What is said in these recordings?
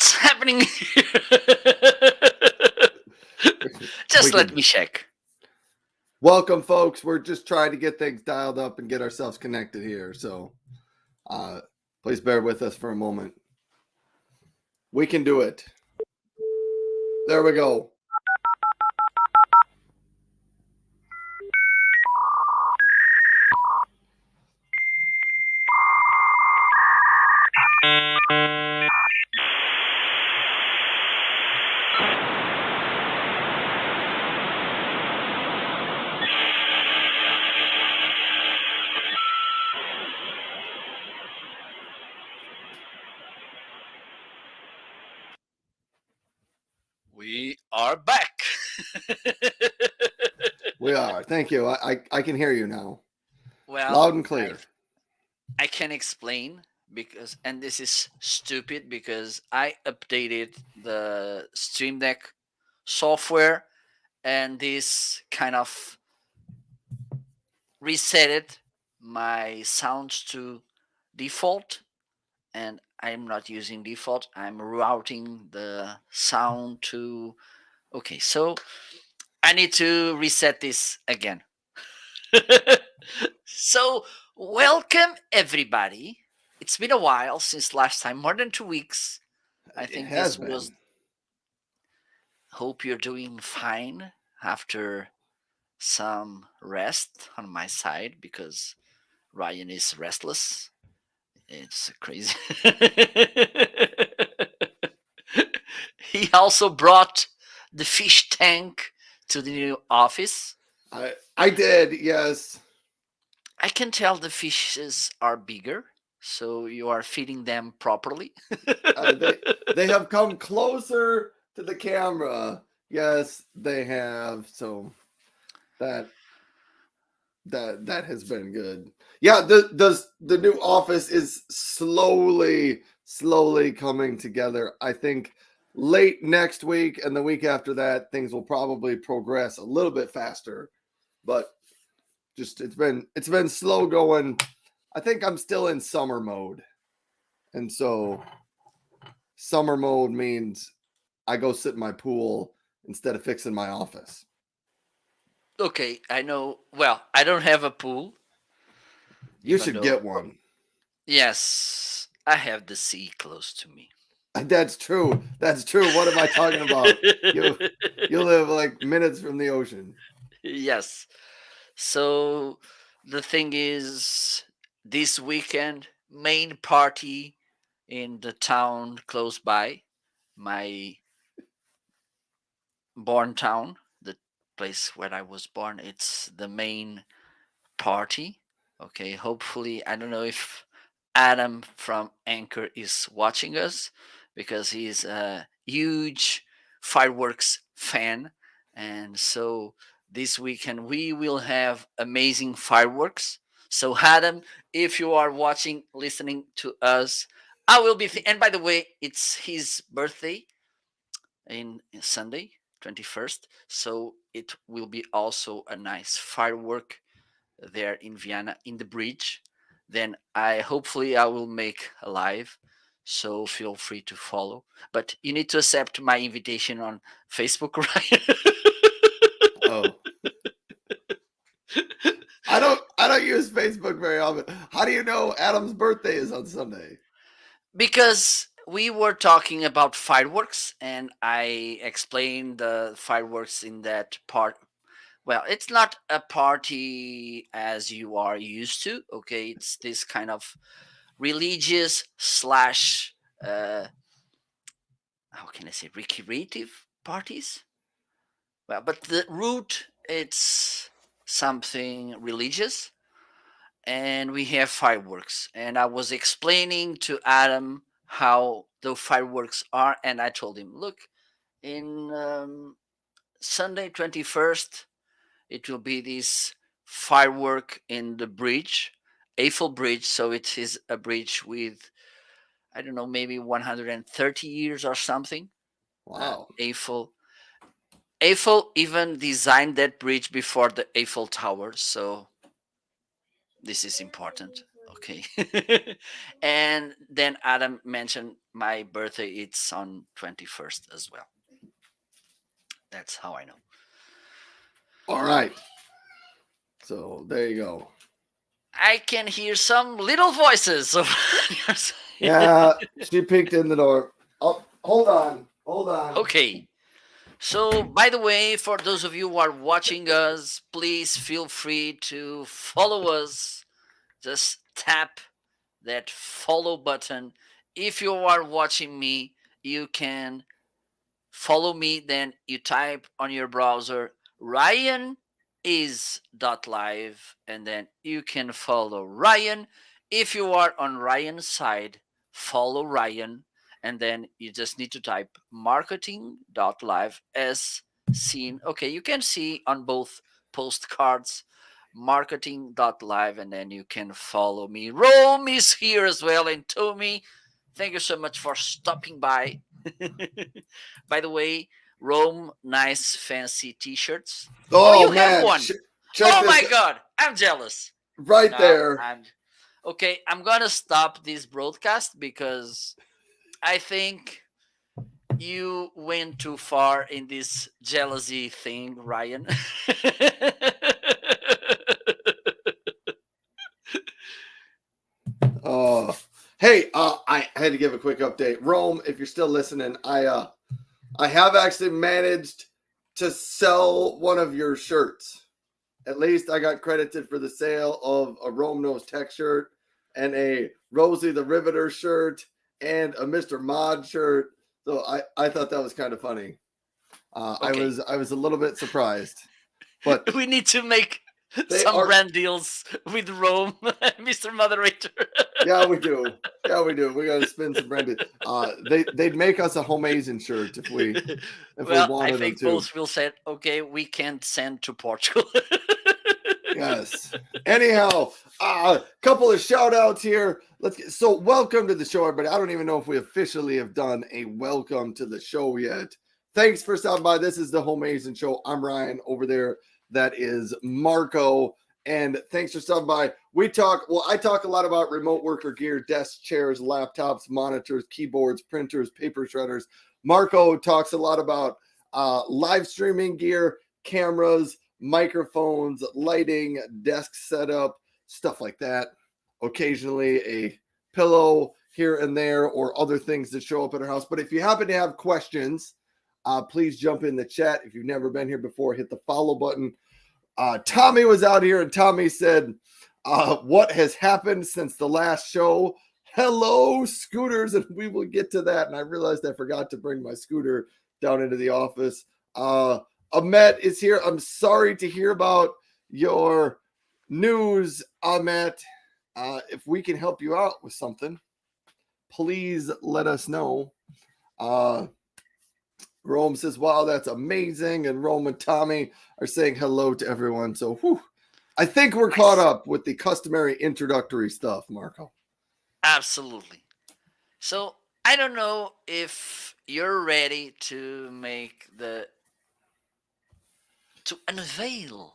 What's happening here? We Just let can me check. welcome, folks. We're just trying to get things dialed up and get ourselves connected here. So, uh, please bear with us for a moment. We can do it. There we go. We are back. We are. Thank you. I can hear you now, Well, loud and clear. I can explain because, and this is stupid because I updated the Stream Deck software and this kind of resetted my sounds to default, and I'm not using default. I'm routing the sound to. Okay, so I need to reset this again. So, welcome everybody. It's been a while since last time, more than 2 weeks. I It think has this been. was. Hope you're doing fine after some rest on my side because Ryan is restless. It's crazy. He also brought the fish tank to the new office. I did. Yes. I can tell the fishes are bigger, so you are feeding them properly. They have come closer to the camera. Yes, they have. So that that has been good. Yeah, the new office is slowly coming together. I think late next week and the week after that, things will probably progress a little bit faster. But just it's been slow going. I think I'm still in summer mode, and so summer mode means I go sit in my pool instead of fixing my office. Okay, I know. Well, I don't have a pool, You even should though, get one. yes, I have the sea close to me. That's true. That's true. What am I talking about? You you live like minutes from the ocean. Yes. So the thing is, this weekend, main party in the town close by, my born town, the place where I was born. It's the main party. Okay, hopefully, I don't know if Adam from Anchor is watching us because he's a huge fireworks fan. And so this weekend we will have amazing fireworks. So, Adam, if you are watching, listening to us, I will be. And by the way, it's his birthday in Sunday, 21st. So it will be also a nice firework there in Vienna in the bridge. Then I hopefully I will make a live. So feel free to follow. But you need to accept my invitation on Facebook, right? Oh, I don't use Facebook very often. How do you know Adam's birthday is on Sunday? Because we were talking about fireworks and I explained the fireworks in that part. Well, it's not a party as you are used to. Okay, it's this kind of religious slash how can I say recreative parties. Well, but the root it's something religious, and we have fireworks. And I was explaining to Adam how the fireworks are, and I told him, look, in Sunday 21st it will be this firework in the bridge, Eiffel Bridge. So it is a bridge with, I don't know, maybe 130 years or something. Wow. Eiffel even designed that bridge before the Eiffel Tower. So this is important. Okay. And then Adam mentioned my birthday. It's on 21st as well. That's how I know. All right. So there you go. I can hear some little voices of yours. Yeah, she peeked in the door. Oh, hold on. Hold on. Okay. So, by the way, for those of you who are watching us, please feel free to follow us. Just tap that follow button. If you are watching me, you can follow me. Then you type on your browser Ryan is .live, and then you can follow Ryan. If you are on Ryan's side, follow Ryan, and then you just need to type marketing.live as seen. Okay, you can see on both postcards marketing.live, and then you can follow me. Rome is here as well, and Tommy, thank you so much for stopping by. By the way, Rome, nice fancy t-shirts. Oh, Oh you have man, one. check Oh this my god, I'm jealous. right No, there. I'm okay. I'm gonna stop this broadcast because I think you went too far in this jealousy thing, Ryan. Oh, hey, I had to give a quick update. Rome, if you're still listening, I have actually managed to sell one of your shirts. At least I got credited for the sale of a Rome Nose Tech shirt and a Rosie the Riveter shirt and a Mr. Mod shirt. So I thought that was kind of funny. Okay, I was a little bit surprised, but we need to make they some are. brand deals with Rome, Mr. Moderator. Yeah, we do. Yeah, we do. We got to spin some branded. They'd make us a Homeazin shirt if we Well, I wanted them think to. both will say, okay, we can't send to Portugal. Yes. Anyhow, a couple of shout outs here. So welcome to the show, everybody. I don't even know if we officially have done a welcome to the show yet. Thanks for stopping by. This is the Homeazin Show. I'm Ryan. Over there, that is Marco. And thanks for stopping by. I talk a lot about remote worker gear, desks, chairs, laptops, monitors, keyboards, printers, paper shredders. Marco talks a lot about live streaming gear, cameras, microphones, lighting, desk setup, stuff like that. Occasionally a pillow here and there or other things that show up at our house. But if you happen to have questions, please jump in the chat. If you've never been here before, hit the follow button. Tommy was out here and Tommy said, what has happened since the last show? Hello, scooters. And we will get to that. And I realized I forgot to bring my scooter down into the office. Ahmet is here. I'm sorry to hear about your news, Ahmet. If we can help you out with something, please let us know. Rome says, wow, that's amazing. And Rome and Tommy are saying hello to everyone. So I think we're caught up with the customary introductory stuff, Marco. Absolutely. So I don't know if you're ready to unveil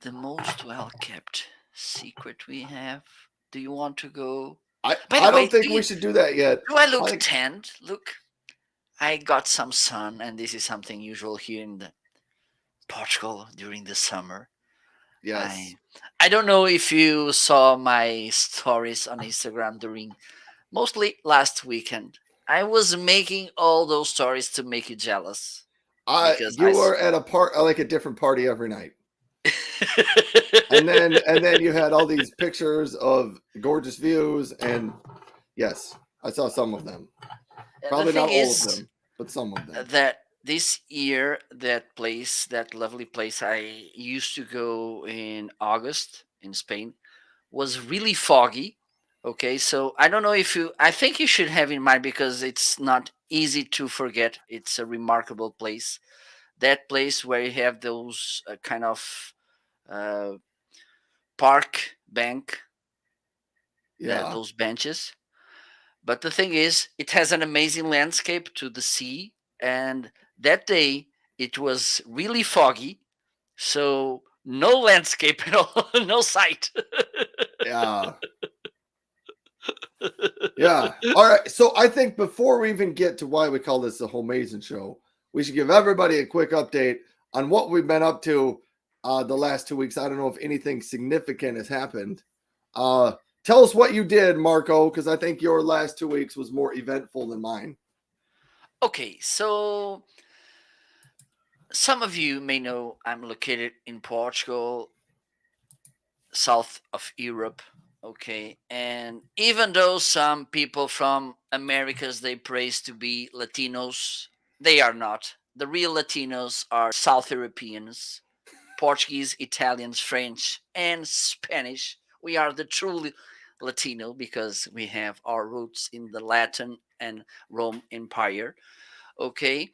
the most well kept secret we have. Do you want to go? By the I way, don't think we should do that yet. do I look tanned? Look, I got some sun, and this is something usual here in Portugal during the summer. Yes. I don't know if you saw my stories on Instagram during mostly last weekend. I was making all those stories to make you jealous because You were at a different party every night. and then you had all these pictures of gorgeous views, and yes, I saw some of them. Probably not all of them, but some of them. That this year, that lovely place I used to go in August in Spain, was really foggy. Okay, so I don't know if I think you should have in mind because it's not easy to forget. It's a remarkable place. That place where you have those kind of uh, park bank, those benches. But the thing is, it has an amazing landscape to the sea. And that day, it was really foggy. So no landscape at all, no sight. Yeah. Yeah. All right. So I think before we even get to why we call this the Homeazin show, we should give everybody a quick update on what we've been up to the last 2 weeks. I don't know if anything significant has happened. Tell us what you did, Marco, because I think your last 2 weeks was more eventful than mine. Okay, so some of you may know I'm located in Portugal, south of Europe. Okay, and even though some people from Americas they praise to be Latinos, they are not. The real Latinos are South Europeans, Portuguese, Italians, French, and Spanish. We are the true Latino because we have our roots in the Latin and Rome Empire. Okay,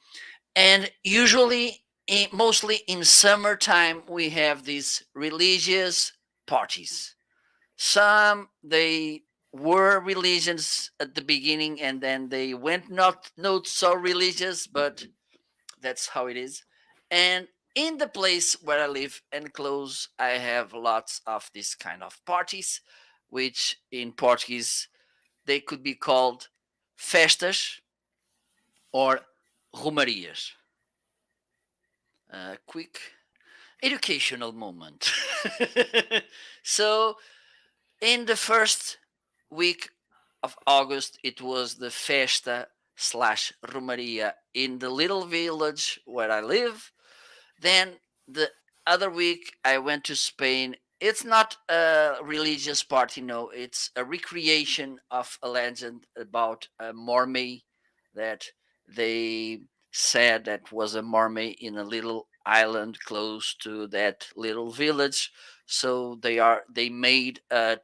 and usually, mostly in summertime, we have these religious parties. Some they were religions at the beginning, and then they went not so religious, but that's how it is. And in the place where I live and close, I have lots of this kind of parties, which in Portuguese they could be called festas or romarias. Quick educational moment. So, in the first week of August, it was the Festa slash Romaria in the little village where I live. Then the other week, I went to Spain. It's not a religious party, no. It's a recreation of a legend about a mermaid that they said that was a mermaid in a little island close to that little village. So they made a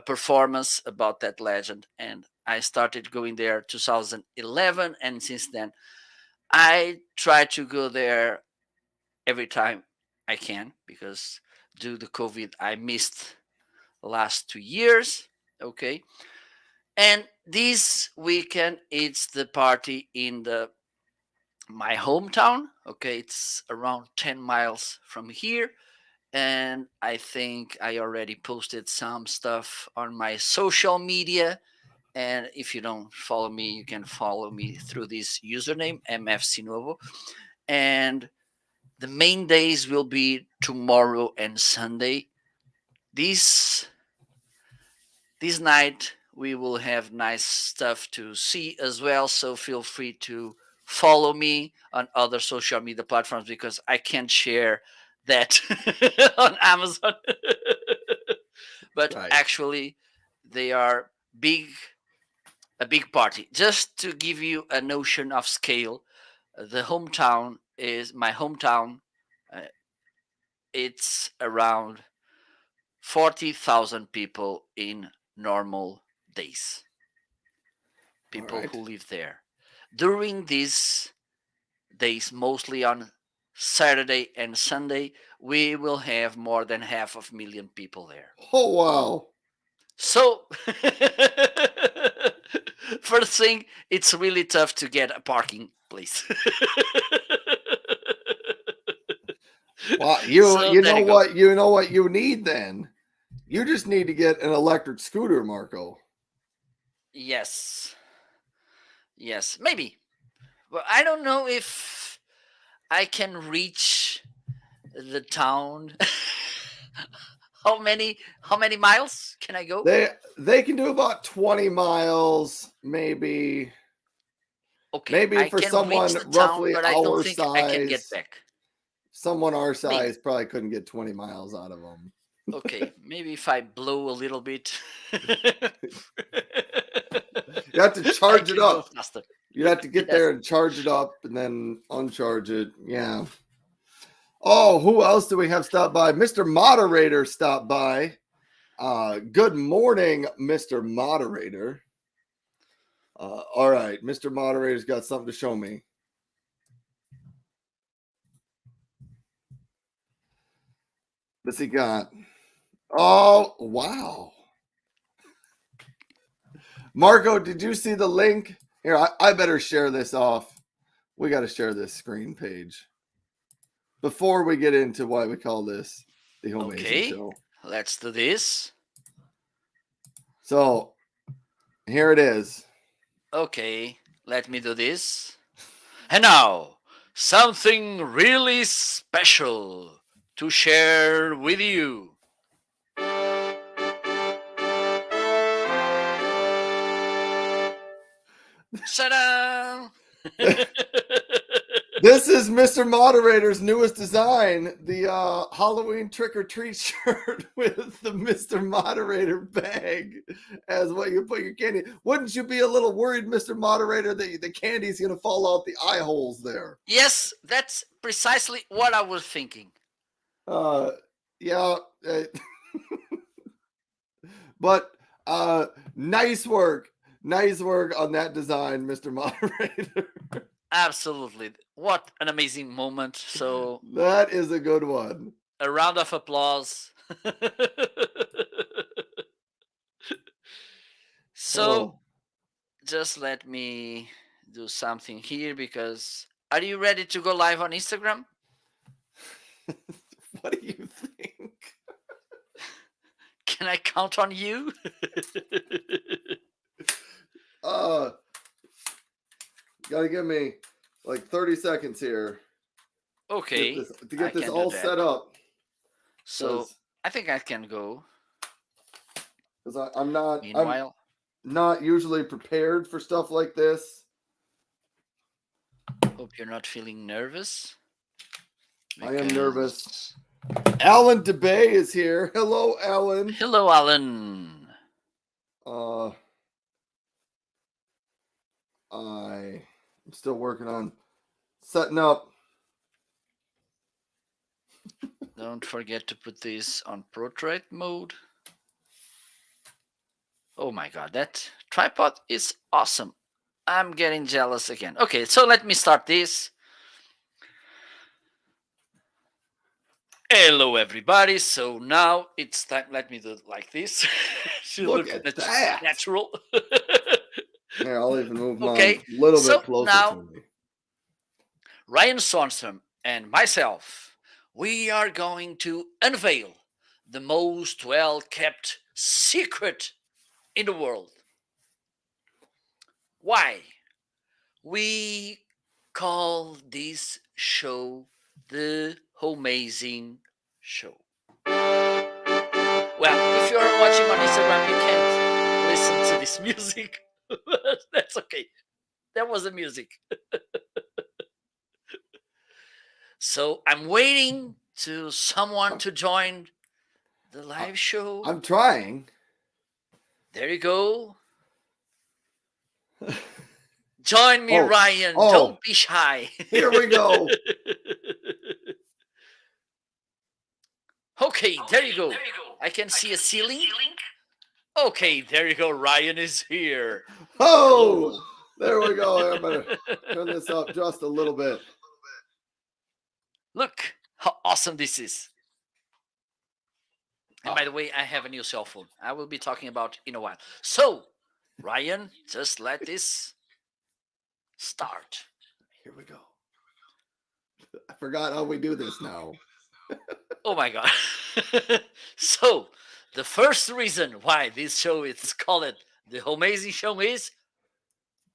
performance about that legend, and I started going there 2011, and since then I try to go there every time I can because due to COVID, I missed the last 2 years. Okay. And this weekend, it's the party in my hometown. Okay. It's around 10 miles from here. And I think I already posted some stuff on my social media. And if you don't follow me, you can follow me through this username, MFCNovo. And the main days will be tomorrow and Sunday. This this night we will have nice stuff to see as well. So feel free to follow me on other social media platforms because I can't share that on Amazon. But Right. actually, they are big a big party. Just to give you a notion of scale, the hometown is my hometown. Uh, it's around 40,000 people in normal days, All people right. who live there. During these days, mostly on Saturday and Sunday, we will have more than half of million people there. Oh, wow. So, first thing, it's really tough to get a parking place. Well, So you there know you go. what you need then. You just need to get an electric scooter, Marco. Yes, yes, maybe. Well, I don't know if I can reach the town. How many miles can I go? They can do about 20 miles, maybe. Okay, Maybe I for can reach someone the town, roughly but I don't our think I can get size, back. someone our size Maybe. probably couldn't get 20 miles out of them. Okay, maybe if I blow a little bit, You have to I charge it can go up. faster. You have to get Yes. there and charge it up and then uncharge it. Yeah. Oh, who else do we have stop by? Mr. Moderator stopped by. Good morning, Mr. Moderator. All right, Mr. Moderator's got something to show me. What's he got? Oh, wow. Marco, did you see the link? Here, I better share this off. We got to share this screen page before we get into why we call this the Homeazin Okay, show. let's do this. So here it is. Okay, let me do this. And now, something really special to share with you. Ta-da! This is Mr. Moderator's newest design, the Halloween trick-or-treat shirt with the Mr. Moderator bag as what you put your candy. Wouldn't you be a little worried, Mr. Moderator, that the candy's going to fall out the eye holes there? Yes, that's precisely what I was thinking. Yeah. But nice work. Nice work on that design, Mr. Moderator. Absolutely. What an amazing moment. So that is a good one. A round of applause. So, just let me do something here because are you ready to go live on Instagram? What do you think? Can I count on you? Gotta give me like 30 seconds here. Okay. To get this all set up. So I think I can go. Because I'm not. Meanwhile, I'm not usually prepared for stuff like this. Hope you're not feeling nervous. I am nervous. Alan DeBay is here. Hello, Alan. Hello, Alan. I'm still working on setting up. Don't forget to put this on portrait mode. Oh my god, that tripod is awesome. I'm getting jealous again. Okay, so let me start this. Hello, everybody. So now it's time. Let me do it like this. Look at that. Natural. Here, I'll even move mine a little bit closer to me. Ryan Swanstrom and myself, we are going to unveil the most well-kept secret in the world. Why? We call this show the Homeazin show. Well, if you're watching on Instagram, you can't listen to this music. That's okay. That was the music. So I'm waiting to someone to join the live show. I'm trying. There you go. Join me, Ryan. Don't be shy. Here we go. Okay, there you go. I can see a ceiling. Okay, there you go. Ryan is here. Oh, there we go. I'm going to turn this up just a little bit. Look how awesome this is. And by the way, I have a new cell phone. I will be talking about in a while. So, Ryan, just let this start. Here we go. I forgot how we do this now. Oh my god. So, the first reason why this show is called the Homeazin show is...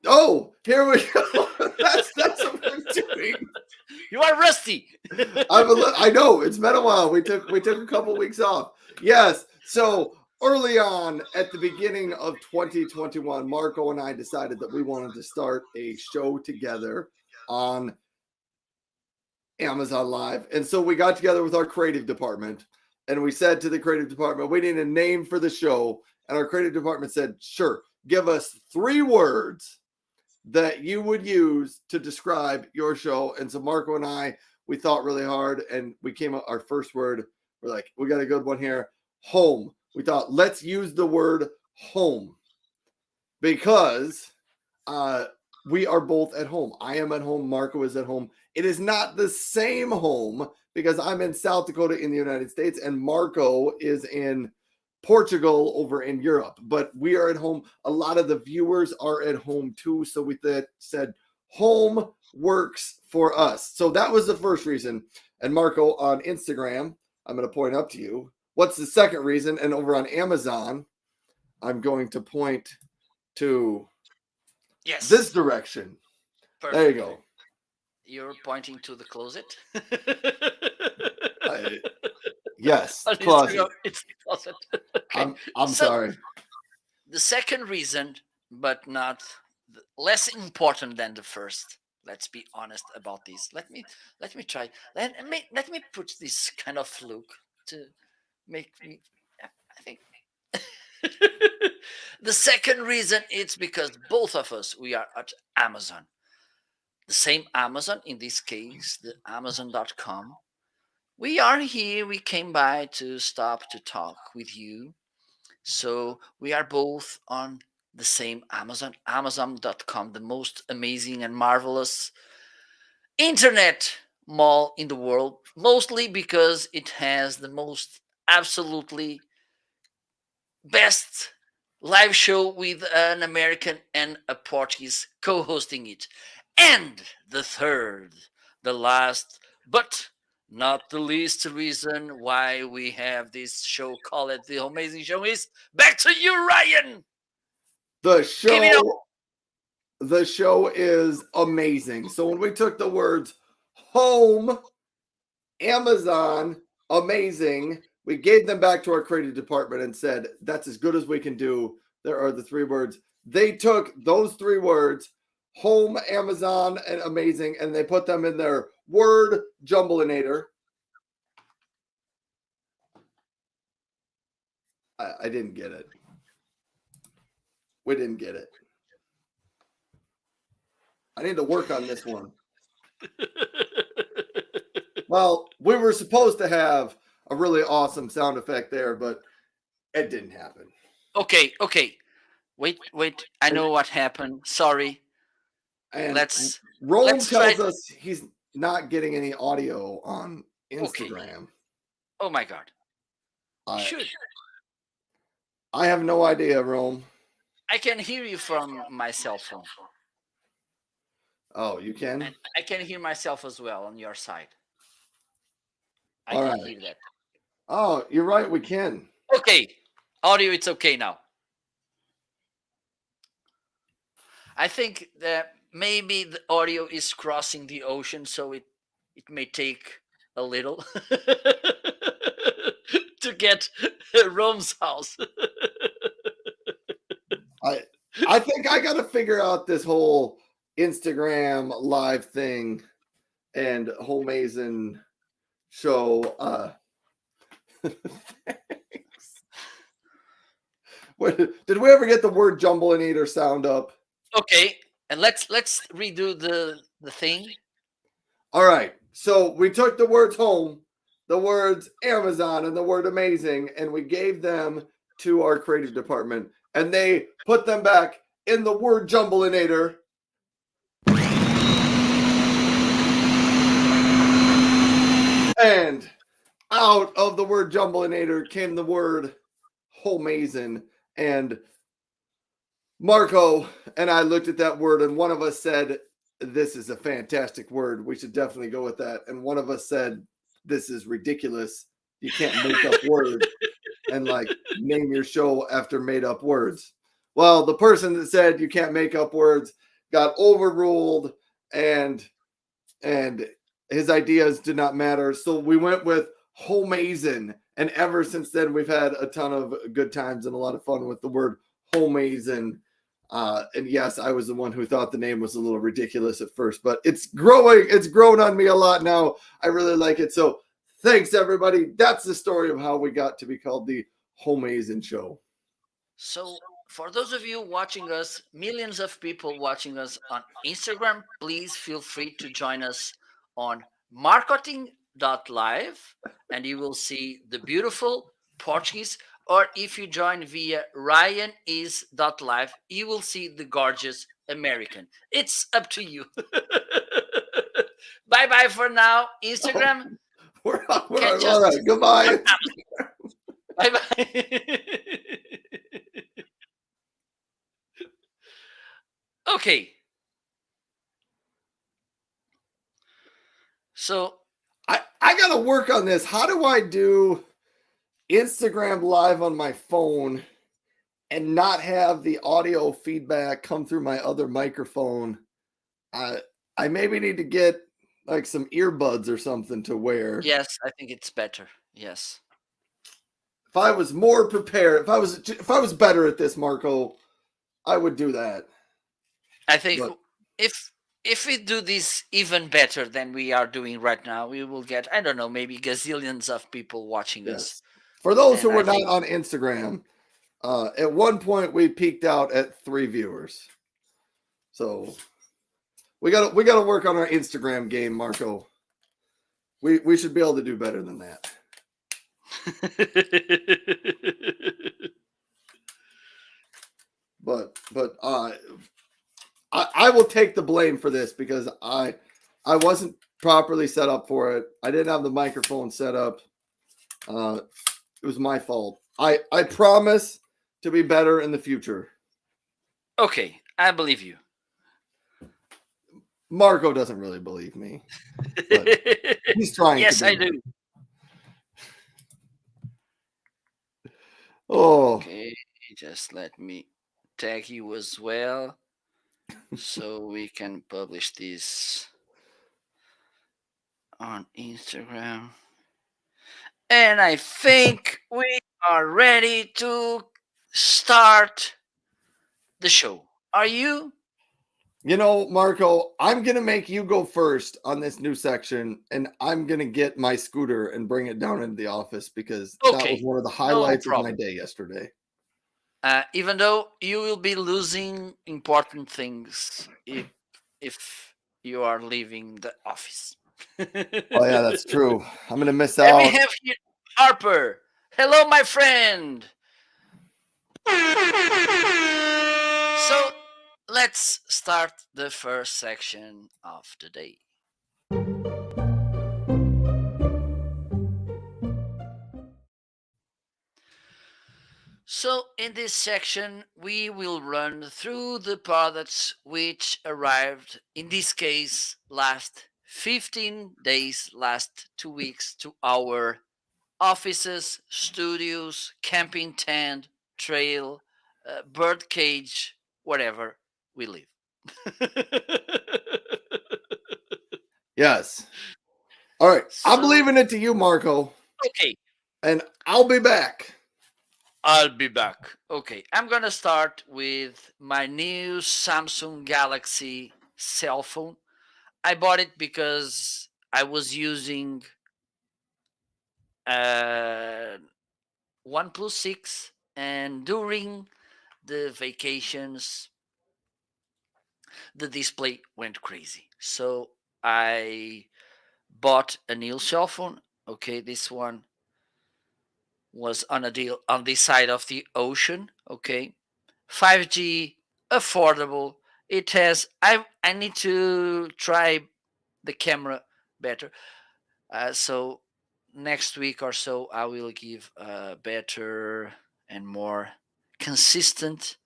Oh, here we go. That's what we're doing. You are rusty. I know. It's been a while. We took a couple weeks off. Yes. So early on at the beginning of 2021, Marco and I decided that we wanted to start a show together on Amazon Live. And so we got together with our creative department and we said to the creative department, we need a name for the show. And our creative department said, sure, give us 3 words that you would use to describe your show. And so Marco and I, we thought really hard and we came up our first word. We're like, we got a good one here. Home. We thought, let's use the word home because we are both at home. I am at home. Marco is at home. It is not the same home because I'm in South Dakota in the United States and Marco is in Portugal over in Europe, but we are at home. A lot of the viewers are at home too. So we said home works for us. So that was the first reason. And Marco on Instagram, I'm going to point up to you. What's the second reason? And over on Amazon, I'm going to point to Yes. this direction. Perfect. There you go. You're pointing to the closet. Yes, On closet. Instagram, it's the closet. Okay. I'm So sorry. the second reason, but not less important than the first. Let's be honest about this. Let me try. Let me put this kind of look to make me. I think the second reason it's because both of us we are at Amazon. The same Amazon in this case, the Amazon.com. We are here. We came by to stop to talk with you. So we are both on the same Amazon, Amazon.com, the most amazing and marvelous internet mall in the world, mostly because it has the most absolutely best live show with an American and a Portuguese co hosting it. And the third, the last, but not the least reason why we have this show called The Amazing Show is back to you, Ryan. The Give it up. show is amazing. So when we took the words home, Amazon, amazing, we gave them back to our creative department and said, that's as good as we can do. There are the three words. They took those three words, home, Amazon, and amazing, and they put them in their word jumbleinator. I didn't get it. We didn't get it. I need to work on this one. Well, we were supposed to have a really awesome sound effect there, but it didn't happen. Okay. Wait. I know what happened. Sorry. And Let's Rome try. tells us he's not getting any audio on Instagram. Okay. Oh my God. You should. I have no idea, Rome. I can hear you from my cell phone. Oh, you can? And I can hear myself as well on your side. I All can right. hear that. Oh, you're right. We can. Okay. Audio, it's okay now. I think that maybe the audio is crossing the ocean, so it may take a little to get Rome's house. I think I got to figure out this whole Instagram live thing and Homeazin show. Did we ever get the word jumbleinator sound up? Okay, and let's redo the thing. All right. So we took the words home, the words Amazon, and the word amazing, and we gave them to our creative department, and they put them back in the word jumbleinator. And out of the word jumbleinator came the word Homeazin. And Marco and I looked at that word, and one of us said, this is a fantastic word. We should definitely go with that. And one of us said, this is ridiculous. You can't make up words and like name your show after made up words. Well, the person that said you can't make up words got overruled, and his ideas did not matter. So we went with Homeazin. And ever since then, we've had a ton of good times and a lot of fun with the word Homeazin. And yes, I was the one who thought the name was a little ridiculous at first, but it's growing. It's grown on me a lot now. I really like it. So thanks, everybody. That's the story of how we got to be called the Homeazin Show. So for those of you watching us, millions of people watching us on Instagram, please feel free to join us on marketing.live, and you will see the beautiful Portuguese. Or if you join via ryanis.live, you will see the gorgeous American. It's up to you. Bye bye for now, Instagram. We're all right. Goodbye. Bye bye. Okay. So I got to work on this. How do I do Instagram live on my phone and not have the audio feedback come through my other microphone. I maybe need to get like some earbuds or something to wear. Yes, I think it's better. Yes. If I was more prepared, if I was better at this, Marco, I would do that. I think But if if we do this even better than we are doing right now, we will get, I don't know, maybe gazillions of people watching us. yes, for those And who I were not think on Instagram, at one point we peaked out at 3 viewers. So we gotta work on our Instagram game, Marco. We should be able to do better than that. But I will take the blame for this because I wasn't properly set up for it. I didn't have the microphone set up. It was my fault. I promise to be better in the future. Okay, I believe you. Marco doesn't really believe me, but he's trying to Yes, be. I do. Oh, Okay, just let me tag you as well so we can publish this on Instagram. And I think we are ready to start the show. Are you? Marco, I'm gonna make you go first on this new section, and I'm gonna get my scooter and bring it down into the office because that was Okay, one of the no highlights of my problem. day yesterday. Even though you will be losing important things if you are leaving the office. Oh yeah, that's true. I'm gonna miss And we out. have here Harper. Hello, my friend. So let's start the first section of the day. So, in this section, we will run through the products which arrived, in this case, last 15 days, last 2 weeks, to our offices, studios, camping tent, trail, bird cage, wherever we live. Yes. All right. I'm So, leaving it to you, Marco, okay, and I'll be back. I'll be back. Okay, I'm gonna start with my new Samsung Galaxy cell phone. I bought it because I was using uh, OnePlus 6, and during the vacations, the display went crazy. So I bought a new cell phone. Okay, this one was on a deal on this side of the ocean. Okay, 5G, affordable. It has. I need to try the camera better. So next week or so, I will give a better and more consistent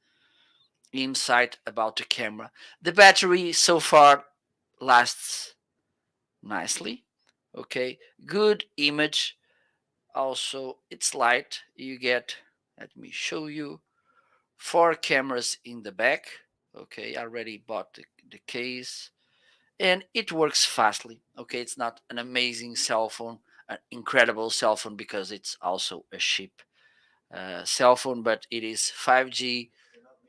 insight about the camera. The battery so far lasts nicely. Okay, good image. Also, it's light. You get, let me show you, four cameras in the back. Okay, I already bought the case, and it works fastly. Okay, it's not an amazing cell phone, an incredible cell phone, because it's also a cheap cell phone, but it is 5G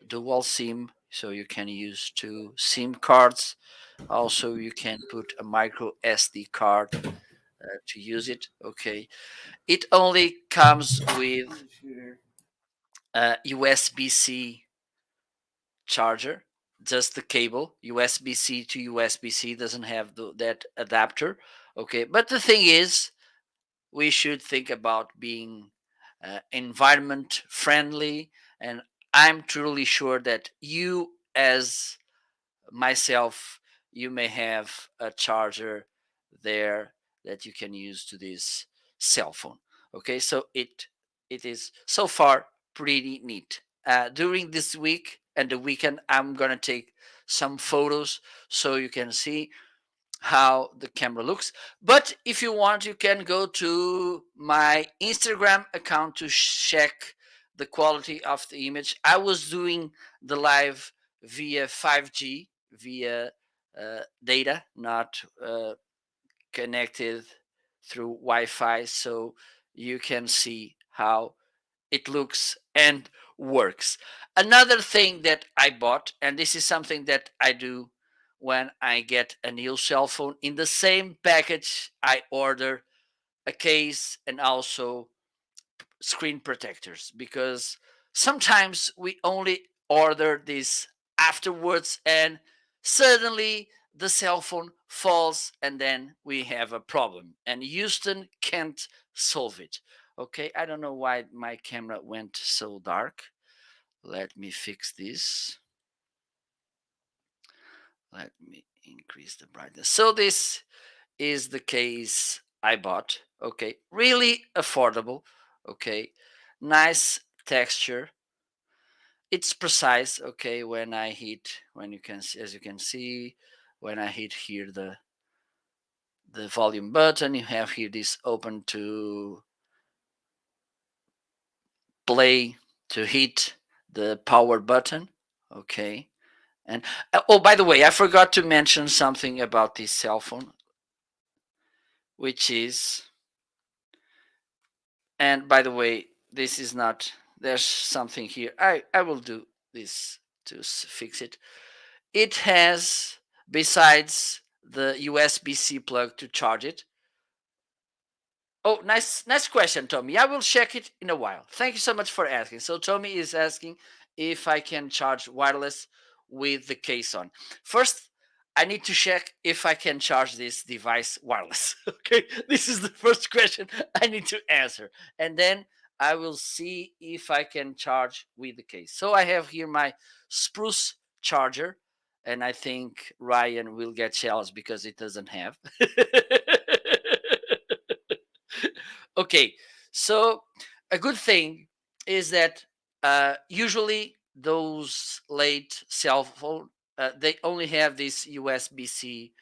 dual SIM, so you can use two SIM cards. Also, you can put a micro SD card to use it. Okay, it only comes with USB-C charger, just the cable. USB-C to USB-C doesn't have that adapter. Okay, but the thing is, we should think about being environment friendly, and I'm truly sure that you, as myself, you may have a charger there that you can use to this cell phone. Okay, so it is so far pretty neat. During this week and the weekend, I'm gonna take some photos so you can see how the camera looks. But if you want, you can go to my Instagram account to check the quality of the image. I was doing the live via 5G, via data, not connected through Wi-Fi, so you can see how it looks and works. Another thing that I bought, and this is something that I do when I get a new cell phone, in the same package I order a case and also screen protectors, because sometimes we only order this afterwards and suddenly the cell phone falls and then we have a problem and Houston can't solve it. Okay, I don't know why my camera went so dark. Let me fix this. Let me increase the brightness. So this is the case I bought. Okay, really affordable. Okay, nice texture. It's precise. Okay, when I hit, when you can see, as you can see, when I hit here the volume button, you have here this open to play, to hit the power button. Okay, and oh, by the way, I forgot to mention something about this cell phone, which is, and by the way, this is not, there's something here. I will do this to fix it. It has, besides the USB-C plug to charge it. Oh, nice question, Tommy. I will check it in a while. Thank you so much for asking. So Tommy is asking if I can charge wireless with the case on. First, I need to check if I can charge this device wireless. Okay, this is the first question I need to answer, and then I will see if I can charge with the case. So I have here my Spruce charger, and I think Ryan will get jealous because it doesn't have. Okay, so a good thing is that usually those late cell phone, they only have this USB-C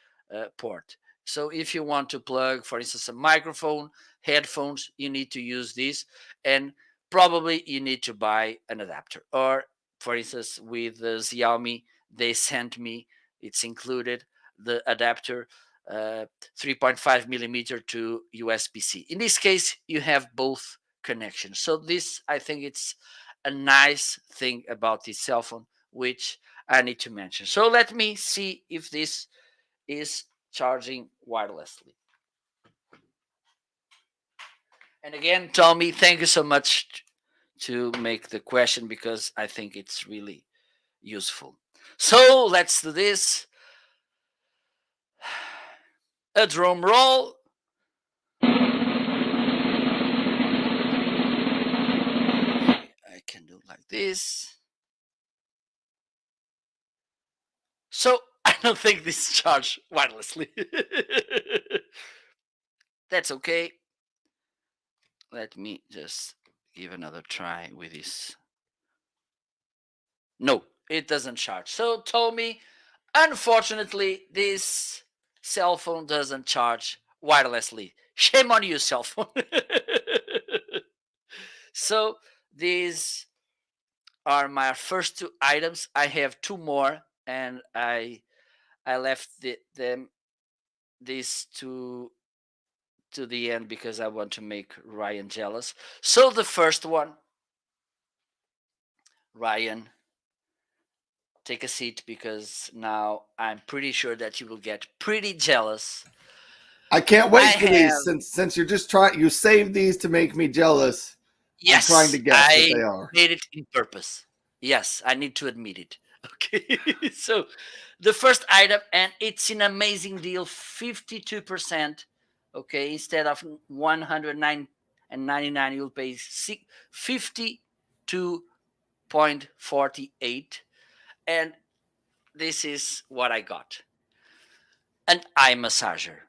port. So if you want to plug, for instance, a microphone, headphones, you need to use this, and probably you need to buy an adapter. Or, for instance, with the Xiaomi, they sent me, it's included, the adapter, 3.5 millimeter to USB-C. In this case, you have both connections. So this, I think, it's a nice thing about this cell phone, which I need to mention. So let me see if this is charging wirelessly. And again, Tommy, thank you so much to make the question, because I think it's really useful. So let's do this. A drum roll. I can do like this. So I don't think this charged wirelessly. That's okay. Let me just give another try with this. No, it doesn't charge. So Tommy, unfortunately, this cell phone doesn't charge wirelessly. Shame on you, cell phone. So these are my first two items. I have two more, and I left them these to the end because I want to make Ryan jealous. So the first one, Ryan, take a seat, because now I'm pretty sure that you will get pretty jealous. I can't I wait for have, these since you're just trying. You saved these to make me jealous. I'm trying to yes, guess what I they are. made it in purpose. Yes, I need to admit it. Okay, so the first item, and it's an amazing deal, 52%. Okay, instead of 109.99, you'll pay 52.48, and this is what I got: an eye massager.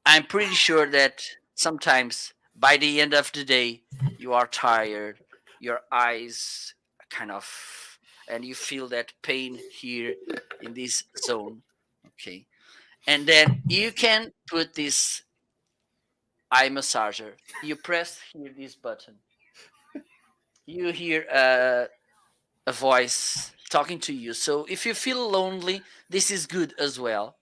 I'm pretty sure that sometimes by the end of the day, you are tired, your eyes kind of, and you feel that pain here in this zone. Okay. And then you can put this eye massager, you press here this button, you hear a voice talking to you. So if you feel lonely, this is good as well.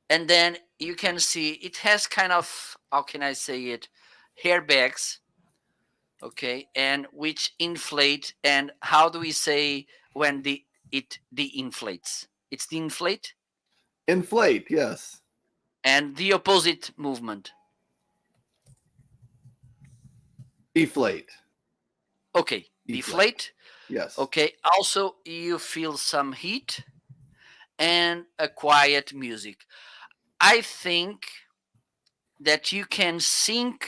And then you can see it has kind of, how can I say it, hairbags, okay, and which inflate. And how do we say when it de-inflates? It's the inflate Inflate, yes. and the opposite movement. Deflate. Okay, Deflate. deflate. Yes. Okay, also you feel some heat and a quiet music. I think that you can sync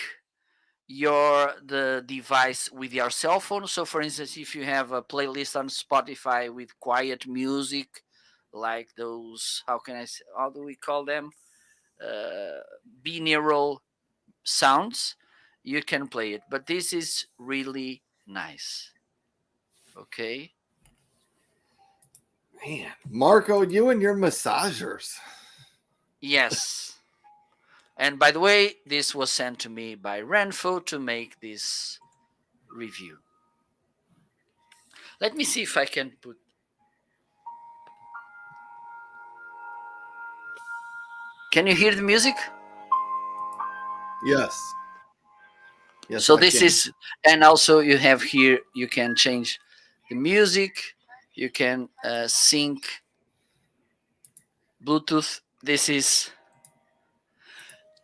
the device with your cell phone. So for instance, if you have a playlist on Spotify with quiet music, like those, how can I say, how do we call them, binaural sounds, you can play it. But this is really nice. Okay. Man, Marco, you and your massagers. Yes. And by the way, this was sent to me by Renfo to make this review. Let me see if I can put. Can you hear the music? Yes. Yes, So I this can. is, and also you have here, you can change the music, you can sync Bluetooth. This is,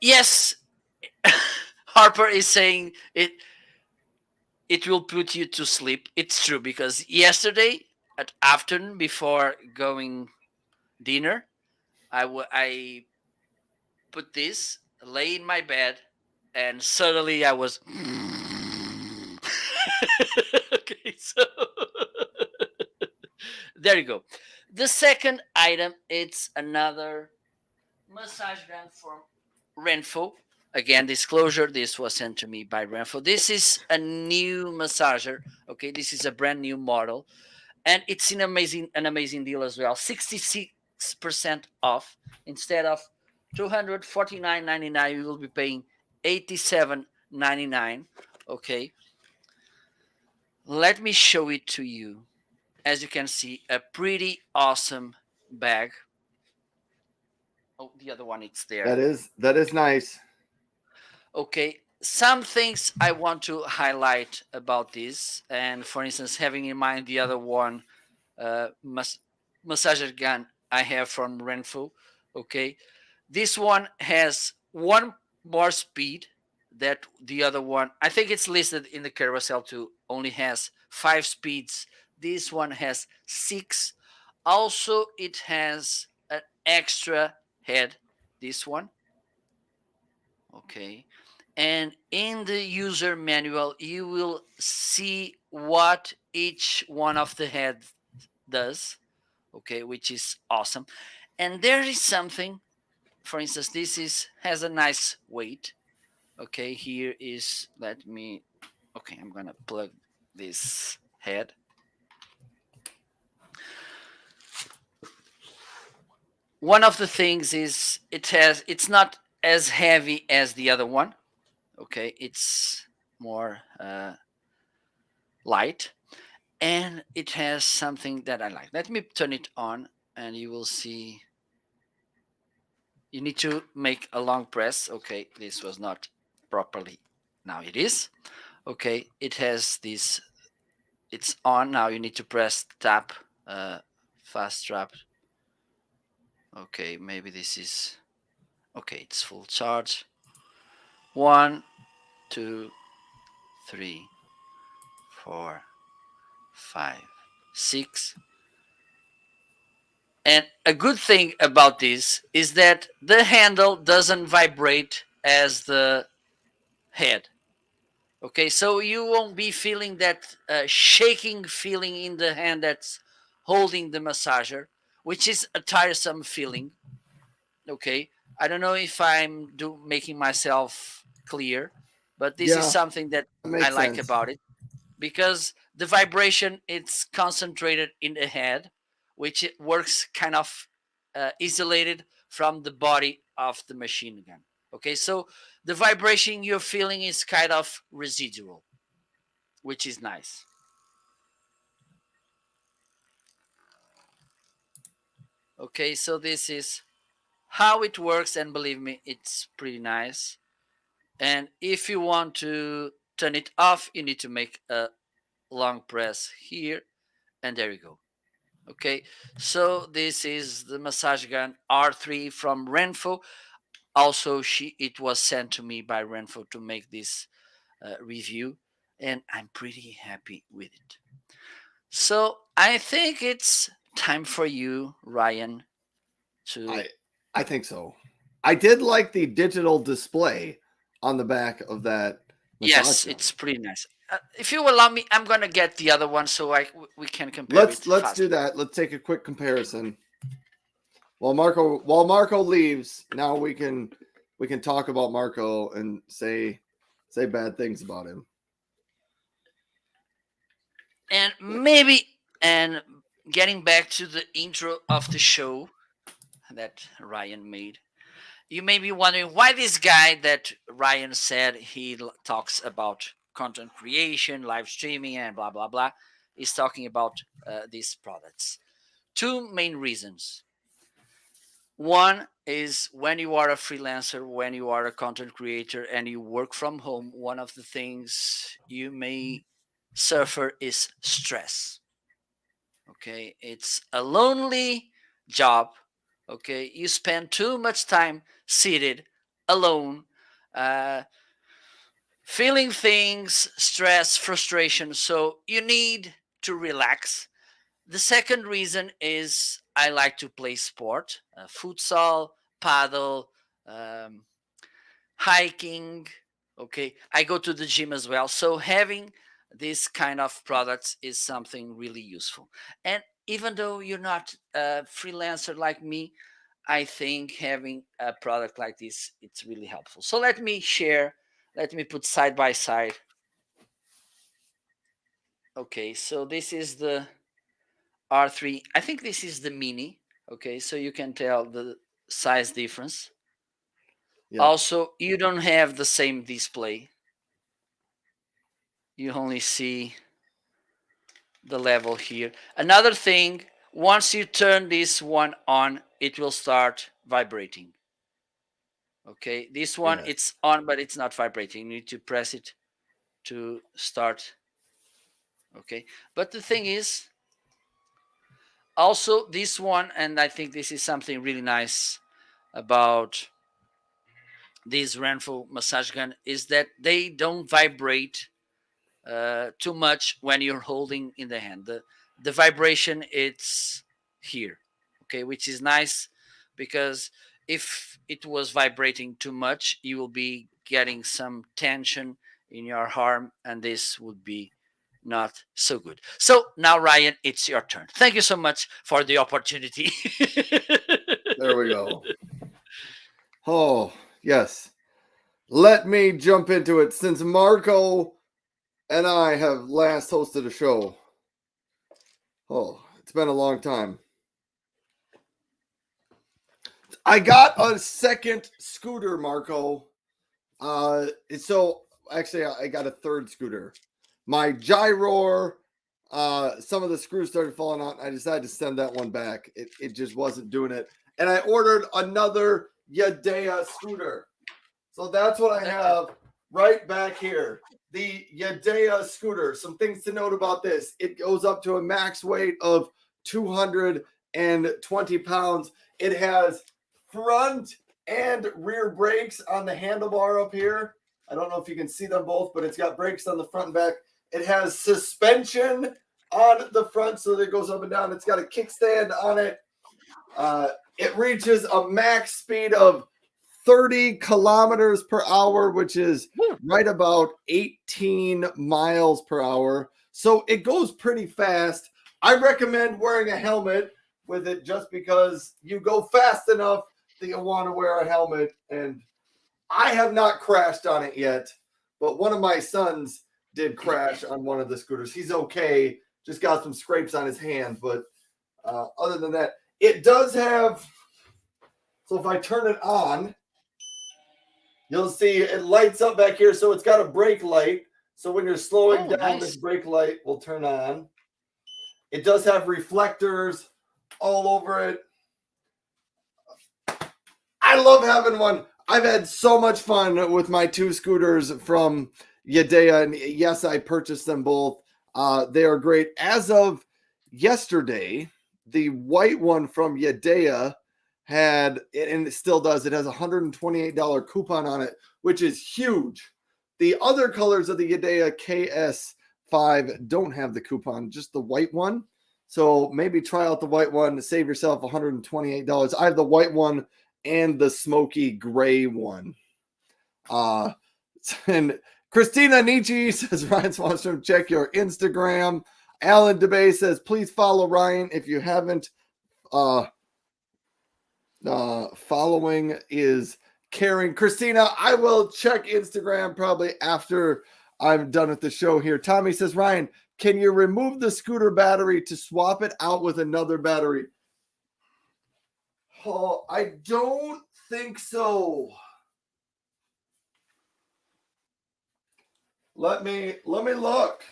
yes, Harper is saying it will put you to sleep. It's true, because yesterday at afternoon before going dinner, I put this, lay in my bed, and suddenly I was okay, so there you go. The second item, it's another massage gun from Renfo. Again, disclosure, this was sent to me by Renfo. This is a new massager. Okay, this is a brand new model, and it's an amazing deal as well. 66% off. Instead of 249.99, you will be paying 87.99. Okay, let me show it to you. As you can see, a pretty awesome bag. Oh, the other one, it's there. That is nice. Okay, some things I want to highlight about this, and for instance, having in mind the other one, massager gun I have from Renfo. Okay, this one has one more speed that the other one. I think it's listed in the carousel too. Only has 5 speeds. This one has 6. Also, it has an extra head. This one, okay, and in the user manual you will see what each one of the heads does, okay, which is awesome. And there is something, for instance, this is has a nice weight. Okay, here is, let me, okay, I'm gonna plug this head. One of the things is it's not as heavy as the other one. Okay, it's more light, and it has something that I like. Let me turn it on, and you will see. You need to make a long press. Okay, this was not properly. Now it is. Okay, it has this. It's on now. You need to press tap, fast trap. Okay, maybe this is. Okay, it's full charge. 1, 2, 3, 4, 5, 6. And a good thing about this is that the handle doesn't vibrate as the head. Okay, so you won't be feeling that shaking feeling in the hand that's holding the massager, which is a tiresome feeling. Okay, I don't know if I'm making myself clear, but this is Yeah, something that that I makes like sense. about it, because the vibration, it's concentrated in the head, which it works kind of isolated from the body of the machine gun. Okay, so the vibration you're feeling is kind of residual. which is nice. Okay, so this is how it works, and believe me, it's pretty nice. And if you want to turn it off, you need to make a long press here, and there you go. Okay, so this is the massage gun R3 from Renfo. Also, it was sent to me by Renfo to make this review, and I'm pretty happy with it. So I think it's time for you, Ryan, to. I think so. I did like the digital display on the back of that massage Yes, gun. it's pretty nice. If you allow me, I'm gonna get the other one so we can compare it Let's do fast. that. Let's take a quick comparison. While Marco leaves, now we can talk about Marco and say bad things about him. And maybe, and getting back to the intro of the show that Ryan made, you may be wondering why this guy that Ryan said he talks about content creation, live streaming, and blah blah blah is talking about these products. Two main reasons. One is when you are a freelancer, when you are a content creator, and you work from home, one of the things you may suffer is stress. Okay, it's a lonely job. Okay, you spend too much time seated alone, uh, feeling things, stress, frustration. So you need to relax. The second reason is I like to play sport, futsal, paddle, um, hiking. Okay, I go to the gym as well. So having this kind of products is something really useful. And even though you're not a freelancer like me, I think having a product like this it's really helpful. So let me share. Let me put side by side. Okay, so this is the R3. I think this is the mini. Okay, so you can tell the size difference. Yeah. Also, you don't have the same display. You only see the level here. Another thing, once you turn this one on, it will start vibrating. Okay, this one Yes. it's on, but it's not vibrating. You need to press it to start. Okay, but the thing is, also this one, and I think this is something really nice about this Renfo massage gun, is that they don't vibrate too much when you're holding in the hand. The vibration it's here, okay, which is nice because if it was vibrating too much, you will be getting some tension in your arm, and this would be not so good. So now, Ryan, it's your turn. Thank you so much for the opportunity. There we go. Oh, yes. Let me jump into it since Marco and I have last hosted a show. Oh, it's been a long time. I got a second scooter, Marco. So actually, I got a third scooter. My gyro, some of the screws started falling out. I decided to send that one back. It just wasn't doing it. And I ordered another Yadaya scooter. So that's what I have right back here. The Yadaya scooter. Some things to note about this. It goes up to a max weight of 220 pounds. It has front and rear brakes on the handlebar up here. I don't know if you can see them both, but it's got brakes on the front and back. It has suspension on the front so that it goes up and down. It's got a kickstand on it. It reaches a max speed of 30 kilometers per hour, which is right about 18 miles per hour. So it goes pretty fast. I recommend wearing a helmet with it just because you go fast enough that you want to wear a helmet. And I have not crashed on it yet, but one of my sons did crash on one of the scooters. He's okay, just got some scrapes on his hand. But other than that, it does have, so if I turn it on, you'll see it lights up back here. So it's got a brake light. So when you're slowing Oh, down, this nice. brake light will turn on. It does have reflectors all over it. I love having one. I've had so much fun with my 2 scooters from Yadaya, and yes, I purchased them both. They are great. As of yesterday, the white one from Yadaya had, and it still does, it has a $128 coupon on it, which is huge. The other colors of the Yadaya KS5 don't have the coupon, just the white one. So maybe try out the white one to save yourself $128. I have the white one and the smoky gray one. And Christina Nietzsche says, Ryan Swanstrom, check your Instagram. Alan DeBay says, please follow Ryan if you haven't. Following is caring. Christina, I will check Instagram probably after I'm done with the show here. Tommy says, Ryan, can you remove the scooter battery to swap it out with another battery? Oh, I don't think so. Let me look.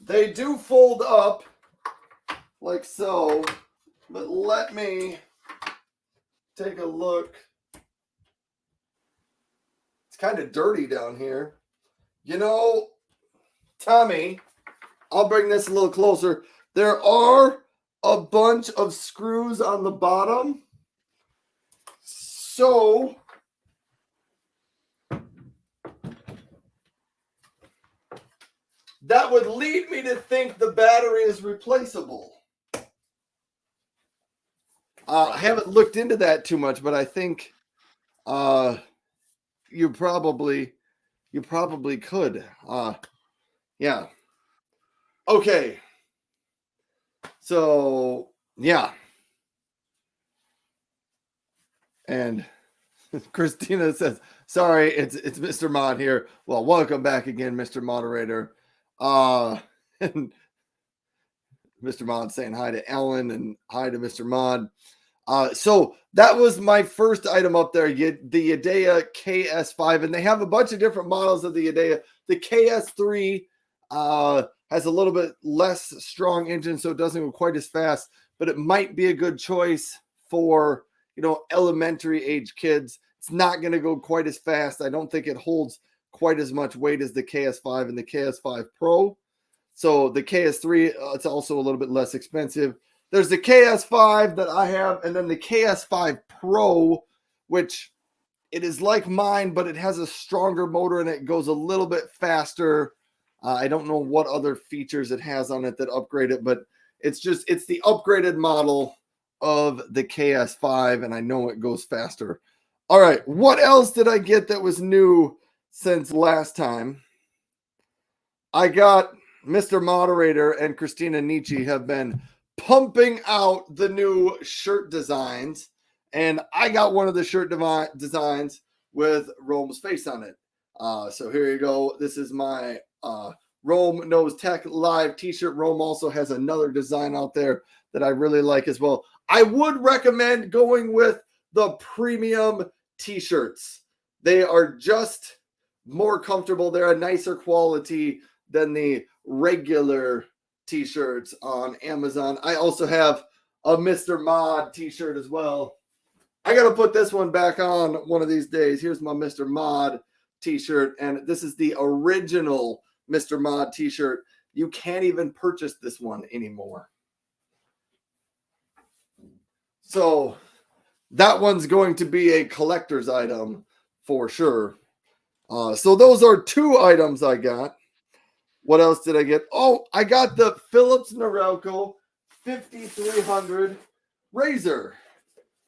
They do fold up like so, but let me take a look. It's kind of dirty down here. You know, Tommy, I'll bring this a little closer. There are a bunch of screws on the bottom. So that would lead me to think the battery is replaceable. I haven't looked into that too much, but I think you probably could. Yeah. Okay. So yeah. And Christina says, sorry, it's Mr. Mod here. Well, welcome back again, Mr. Moderator. And Mr. Mod saying hi to Ellen and hi to Mr. Mod. So that was my first item up there, the Yadaya KS5, and they have a bunch of different models of the Yadaya. The KS3 has a little bit less strong engine, so it doesn't go quite as fast, but it might be a good choice for, you know, elementary age kids. It's not going to go quite as fast. I don't think it holds quite as much weight as the KS5 and the KS5 Pro. So the KS3, it's also a little bit less expensive. There's the KS5 that I have, and then the KS5 Pro, which it is like mine, but it has a stronger motor and it goes a little bit faster. I don't know what other features it has on it that upgrade it, but it's the upgraded model of the KS5, and I know it goes faster. All right, what else did I get that was new since last time? I got Mr. Moderator and Christina Nietzsche have been pumping out the new shirt designs, and I got one of the shirt designs with Rome's face on it. So here you go. This is my Rome Knows Tech Live t-shirt. Rome also has another design out there that I really like as well. I would recommend going with the premium t-shirts. They are just more comfortable. They're a nicer quality than the regular t-shirts on Amazon. I also have a Mr. Mod t-shirt as well. I got to put this one back on one of these days. Here's my Mr. Mod t-shirt, and this is the original Mr. Mod t-shirt. You can't even purchase this one anymore. So that one's going to be a collector's item for sure. So those are 2 items I got. What else did I get? Oh, I got the Phillips Norelco 5300 razor,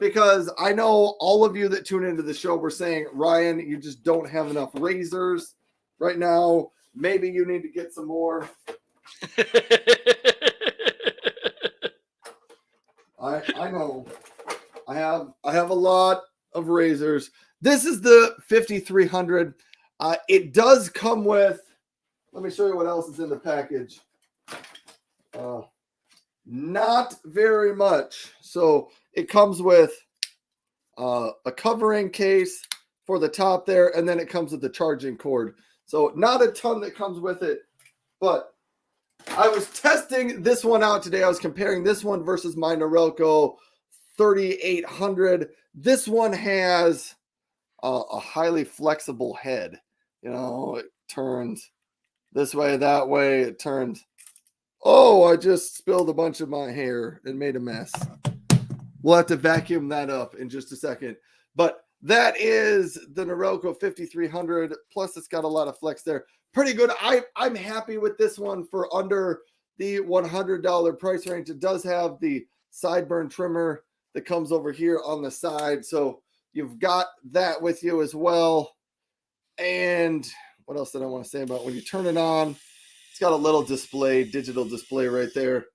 because I know all of you that tune into the show were saying, Ryan, you just don't have enough razors right now. Maybe you need to get some more. I know. I have a lot of razors. This is the 5300. It does come with, let me show you what else is in the package. Not very much. So it comes with a covering case for the top there, and then it comes with the charging cord. So not a ton that comes with it, but I was testing this one out today. I was comparing this one versus my Norelco 3800. This one has a highly flexible head. You know, it turns this way, that way. It turns. Oh, I just spilled a bunch of my hair and made a mess. We'll have to vacuum that up in just a second. But that is the Norelco 5300. Plus, it's got a lot of flex there. Pretty good. I'm happy with this one for under the $100 price range. It does have the sideburn trimmer that comes over here on the side. So you've got that with you as well. And what else did I want to say about when you turn it on? It's got a little display, digital display right there.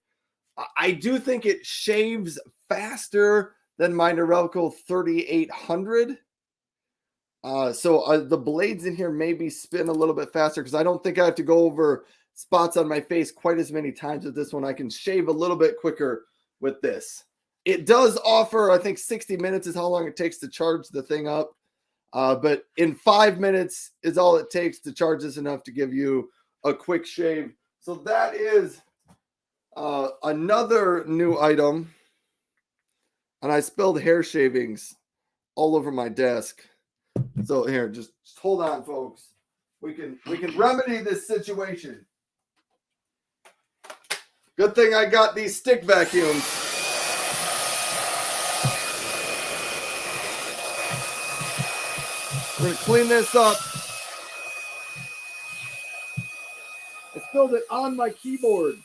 I do think it shaves faster than my Norelco 3800. So the blades in here maybe spin a little bit faster because I don't think I have to go over spots on my face quite as many times with this one. I can shave a little bit quicker with this. It does offer, I think 60 minutes is how long it takes to charge the thing up. But in 5 minutes is all it takes to charge this enough to give you a quick shave. So that is another new item. And I spilled hair shavings all over my desk. So here, just hold on, folks. We can remedy this situation. Good thing I got these stick vacuums. We're gonna clean this up. I spilled it on my keyboard.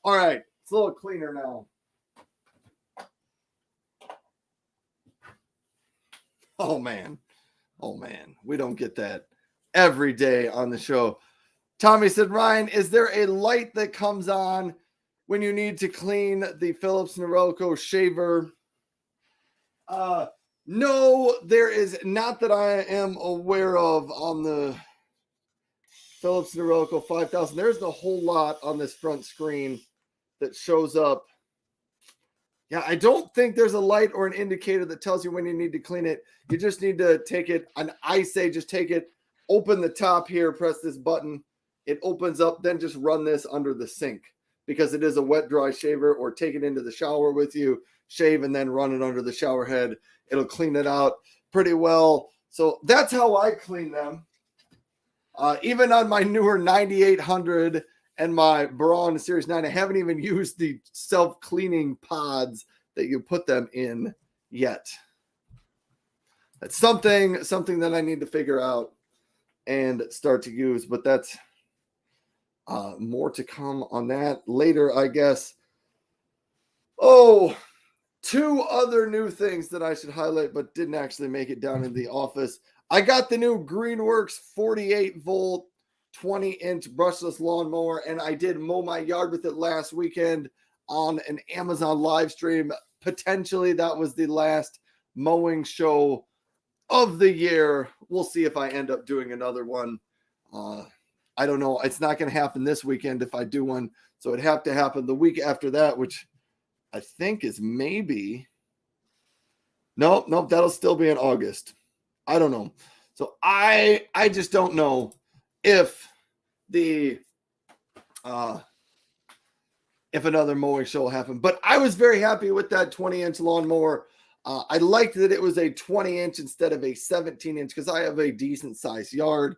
All right, it's a little cleaner now. Oh man, we don't get that every day on the show. Tommy said, Ryan, is there a light that comes on when you need to clean the Phillips Norelco shaver? No, there is not that I am aware of on the Phillips Norelco 5000. There's a whole lot on this front screen that shows up. Yeah, I don't think there's a light or an indicator that tells you when you need to clean it. You just need to take it, and I say just take it, open the top here, press this button. It opens up, then just run this under the sink because it is a wet dry shaver, or take it into the shower with you, shave, and then run it under the shower head. It'll clean it out pretty well. So that's how I clean them. Even on my newer 9800 and my Braun Series 9, I haven't even used the self-cleaning pods that you put them in yet. That's something that I need to figure out and start to use, but that's more to come on that later, I guess. Oh, two other new things that I should highlight, but didn't actually make it down in the office. I got the new Greenworks 48-volt 20-inch brushless lawnmower, and I did mow my yard with it last weekend on an Amazon live stream. Potentially that was the last mowing show of the year. We'll see if I end up doing another one. I don't know. It's not going to happen this weekend if I do one, so it'd have to happen the week after that, which I think is maybe. Nope, that'll still be in August. I don't know. So I just don't know if the if another mowing show will happen. But I was very happy with that 20-inch lawnmower. I liked that it was a 20-inch instead of a 17-inch because I have a decent sized yard,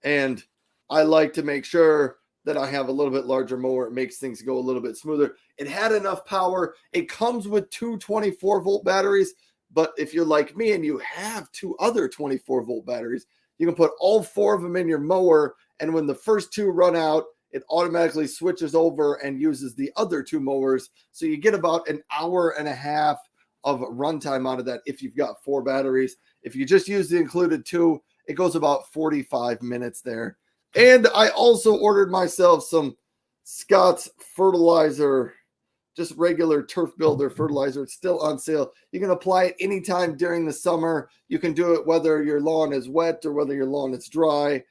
and I like to make sure that I have a little bit larger mower. It makes things go a little bit smoother. It had enough power. It comes with two 24-volt batteries, but if you're like me and you have two other 24-volt batteries, you can put all four of them in your mower, and when the first two run out, it automatically switches over and uses the other two mowers. So you get about an hour and a half of runtime out of that if you've got four batteries. If you just use the included two, It goes about 45 minutes there. And I also ordered myself some Scots Fertilizer, just regular turf builder fertilizer. It's still on sale. You can apply it anytime during the summer. You can do it whether your lawn is wet or whether your lawn is dry.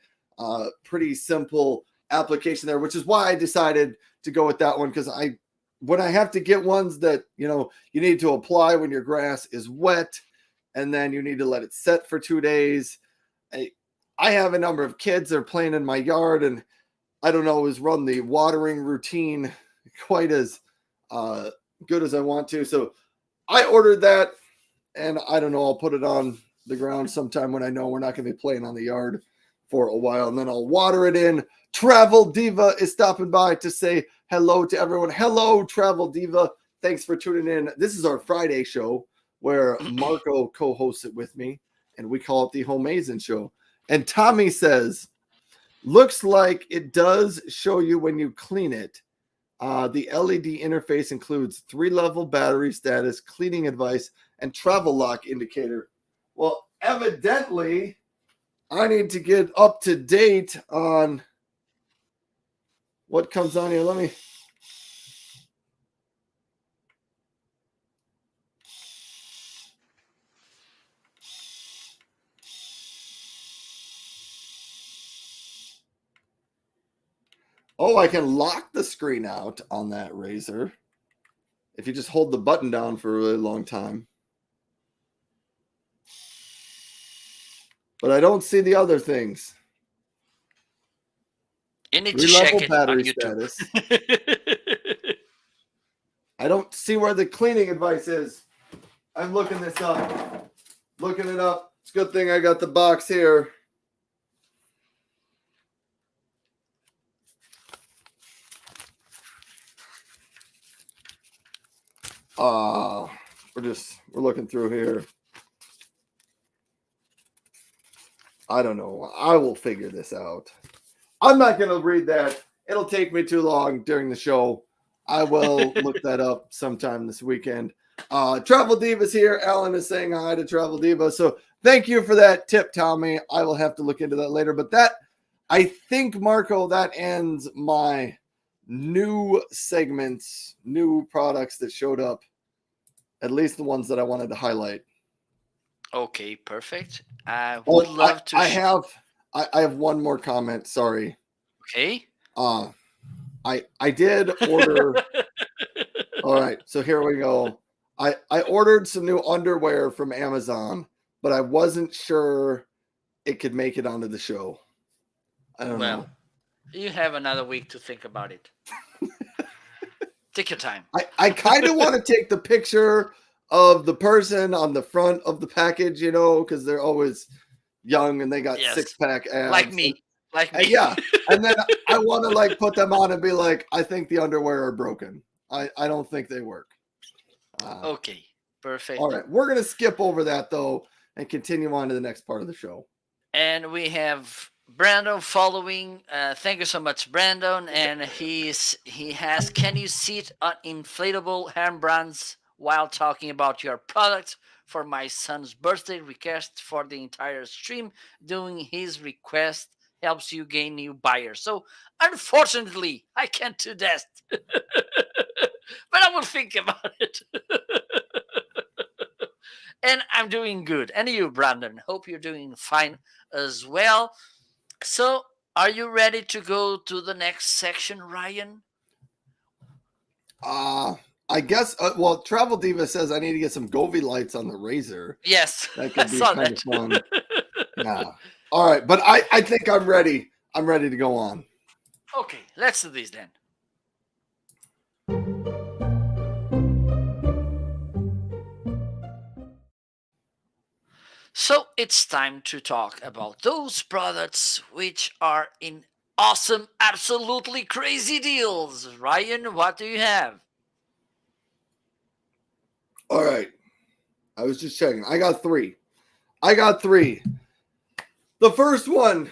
Pretty simple application there, which is why I decided to go with that one, because when I have to get ones that, you need to apply when your grass is wet and then you need to let it set for 2 days. I have a number of kids that are playing in my yard, and I don't always run the watering routine quite as good as I want to. So I ordered that, and I don't know, I'll put it on the ground sometime when I know we're not going to be playing on the yard for a while, and then I'll water it in. Travel Diva is stopping by to say hello to everyone. Hello, Travel Diva. Thanks for tuning in. This is our Friday show where Marco co-hosts it with me, and we call it the Homeazin show. And Tommy says, looks like it does show you when you clean it. The LED interface includes 3-level battery status, cleaning advice, and travel lock indicator. Well, evidently, I need to get up to date on what comes on here. Let me. Oh, I can lock the screen out on that razor if you just hold the button down for a really long time. But I don't see the other things. You need to check it on YouTube. I don't see where the cleaning advice is. I'm looking this up. Looking it up. It's a good thing I got the box here. We're looking through here. I don't know. I will figure this out. I'm not going to read that. It'll take me too long during the show. I will look that up sometime this weekend. Travel Diva's here. Alan is saying hi to Travel Diva. So thank you for that tip, Tommy. I will have to look into that later. But I think, Marco, that ends my new segments, new products that showed up, at least the ones that I wanted to highlight. Okay, perfect. I would love to. I have one more comment. Sorry. Okay. I did order. All right, so here we go. I ordered some new underwear from Amazon, but I wasn't sure it could make it onto the show. I don't know. You have another week to think about it. Take your time. I kind of want to take the picture of the person on the front of the package, because they're always young and they got 6-pack abs. Like me. Yeah. And then I want to put them on and be like, I think the underwear are broken. I don't think they work. Okay. Perfect. All right. We're going to skip over that though and continue on to the next part of the show. And we have Brandon following. Thank you so much, Brandon. And he has, can you sit on inflatable handbrands while talking about your products for my son's birthday request for the entire stream? Doing his request helps you gain new buyers. So unfortunately, I can't do that. But I will think about it. And I'm doing good. And you, Brandon, hope you're doing fine as well. So are you ready to go to the next section, Ryan? I guess, Travel Diva says I need to get some Govee lights on the razor. Yes, that could be kind of fun. Yeah. All right, but I think I'm ready. I'm ready to go on. Okay, let's do this then. So it's time to talk about those products which are in awesome, absolutely crazy deals. Ryan, what do you have? All right. I was just checking. I got three. The first one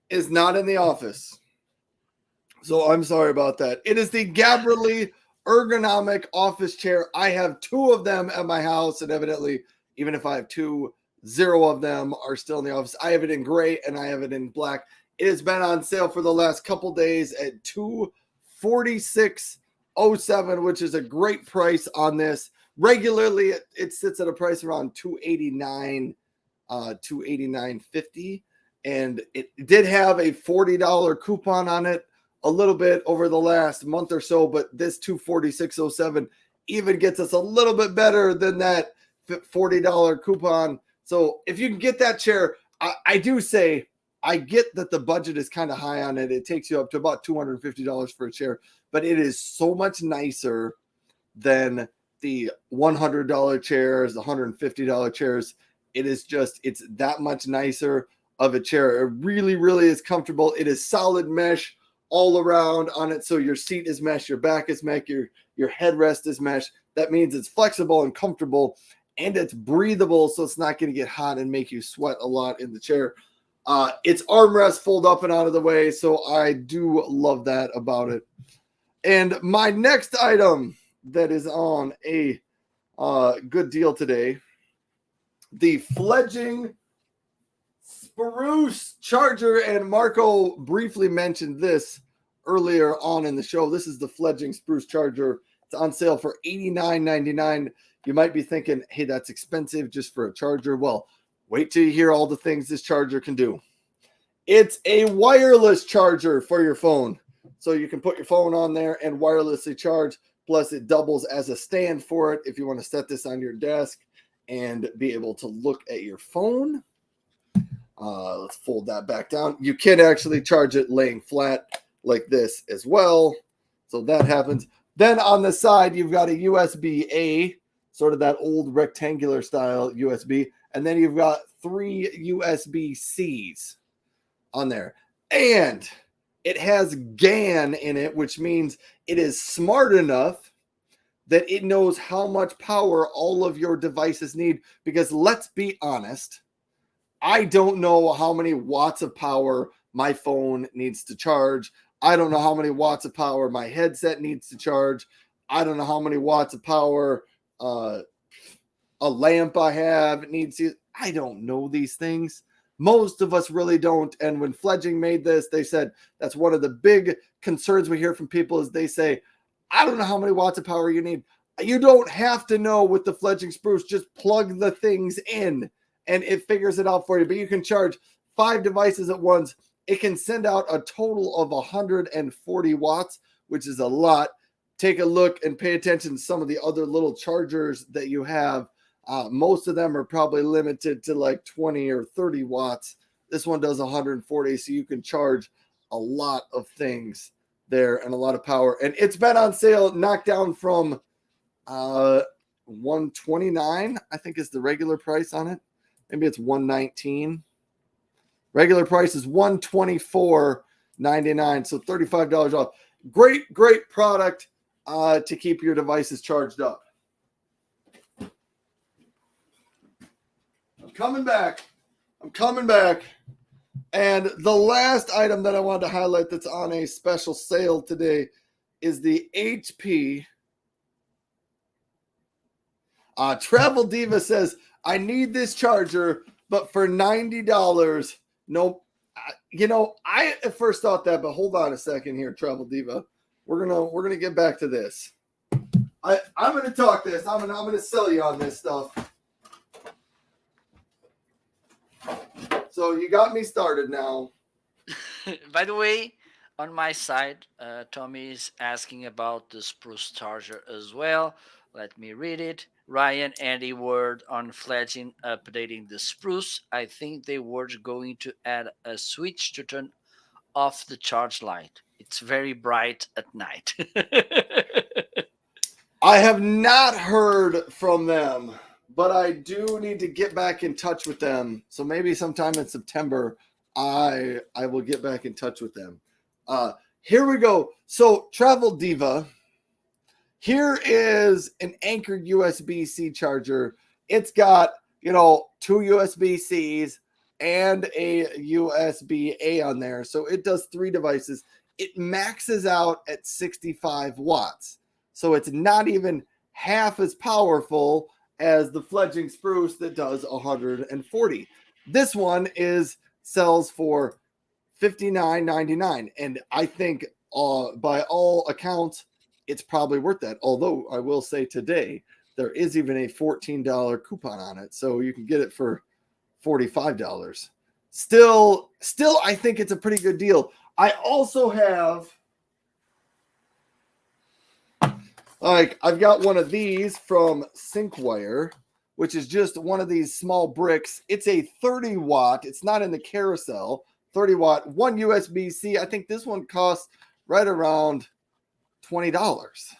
is not in the office. So I'm sorry about that. It is the Gabrielly Ergonomic office chair. I have 2 of them at my house, and evidently, even if I have 2, 0 of them are still in the office. I have it in gray and I have it in black. It has been on sale for the last couple days at $246.07, which is a great price on this. Regularly, it sits at a price around $289, $289.50, and it did have a $40 coupon on it a little bit over the last month or so, but this $246.07 even gets us a little bit better than that $40 coupon. So if you can get that chair, I do say I get that the budget is kind of high on it. It takes you up to about $250 for a chair, but it is so much nicer than the $100 chairs, the $150 chairs. It's that much nicer of a chair. It really, really is comfortable. It is solid mesh all around on it. So your seat is mesh, your back is mesh, your headrest is mesh. That means it's flexible and comfortable, and it's breathable, so it's not going to get hot and make you sweat a lot in the chair. Its armrest fold up and out of the way, so I do love that about it. And my next item that is on a good deal today, the Fledging Spruce Charger, and Marco briefly mentioned this earlier on in the show. This is the Fledging Spruce Charger. It's on sale for $89.99. You might be thinking, hey, that's expensive just for a charger. Well, wait till you hear all the things this charger can do. It's a wireless charger for your phone. So you can put your phone on there and wirelessly charge. Plus, it doubles as a stand for it if you want to set this on your desk and be able to look at your phone. Let's fold that back down. You can actually charge it laying flat like this as well. So that happens. Then on the side, you've got a USB-A, sort of that old rectangular style USB. And then you've got 3 USB-Cs on there. And it has GAN in it, which means it is smart enough that it knows how much power all of your devices need. Because let's be honest, I don't know how many watts of power my phone needs to charge. I don't know how many watts of power my headset needs to charge. I don't know how many watts of power a lamp I have needs to. I don't know these things. Most of us really don't. And when Fledging made this, they said that's one of the big concerns we hear from people is they say, I don't know how many watts of power you need. You don't have to know with the Fledging Spruce. Just plug the things in and it figures it out for you. But you can charge 5 devices at once. It can send out a total of 140 watts, which is a lot. Take a look and pay attention to some of the other little chargers that you have. Most of them are probably limited to like 20 or 30 watts. This one does 140, so you can charge a lot of things there and a lot of power. And it's been on sale, knocked down from $129, I think is the regular price on it. Maybe it's $119. Regular price is $124.99, so $35 off. Great, great product to keep your devices charged up. I'm coming back. And the last item that I wanted to highlight that's on a special sale today is the HP. Travel Diva says, I need this charger, but for $90, nope. I at first thought that, but hold on a second here, Travel Diva. We're gonna get back to this. I'm gonna talk this. I'm gonna sell you on this stuff. So you got me started now. By the way, on my side, Tommy is asking about the Spruce Charger as well. Let me read it. Ryan, any word on Fledging updating the Spruce? I think they were going to add a switch to turn off the charge light. It's very bright at night. I have not heard from them, but I do need to get back in touch with them. So maybe sometime in September, I will get back in touch with them. Here we go. So Travel Diva, here is an anchored USB-C charger. It's got, 2 USB-Cs and a USB-A on there. So it does 3 devices. It maxes out at 65 watts. So it's not even half as powerful as the Fledging Spruce that does 140. This one sells for $59.99, and I think by all accounts it's probably worth that. Although I will say today there is even a $14 coupon on it, so you can get it for $45. Still, I think it's a pretty good deal. I also have, I've got one of these from Sinkwire, which is just one of these small bricks. It's a 30 watt. It's not in the carousel. 30 watt, one USB-C. I think this one costs right around $20.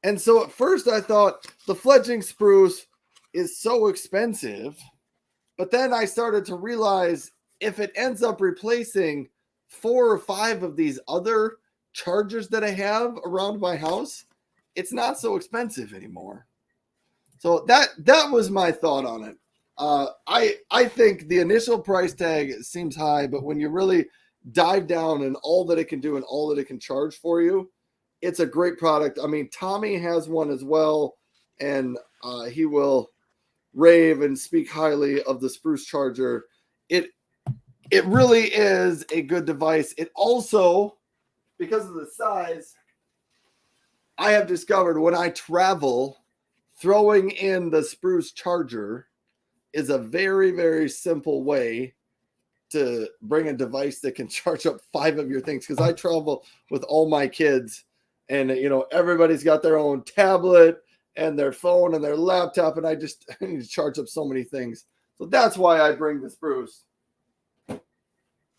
And so at first I thought the Fledging Spruce is so expensive, but then I started to realize if it ends up replacing 4 or 5 of these other chargers that I have around my house, it's not so expensive anymore. So that was my thought on it. I think the initial price tag seems high, but when you really dive down and all that it can do and all that it can charge for you, it's a great product. I mean, Tommy has one as well, and he will rave and speak highly of the Spruce charger. It really is a good device. It also, because of the size, I have discovered when I travel, throwing in the Spruce charger is a very, very simple way to bring a device that can charge up 5 of your things. Because I travel with all my kids, and everybody's got their own tablet and their phone and their laptop, and I need to charge up so many things. So that's why I bring the Spruce.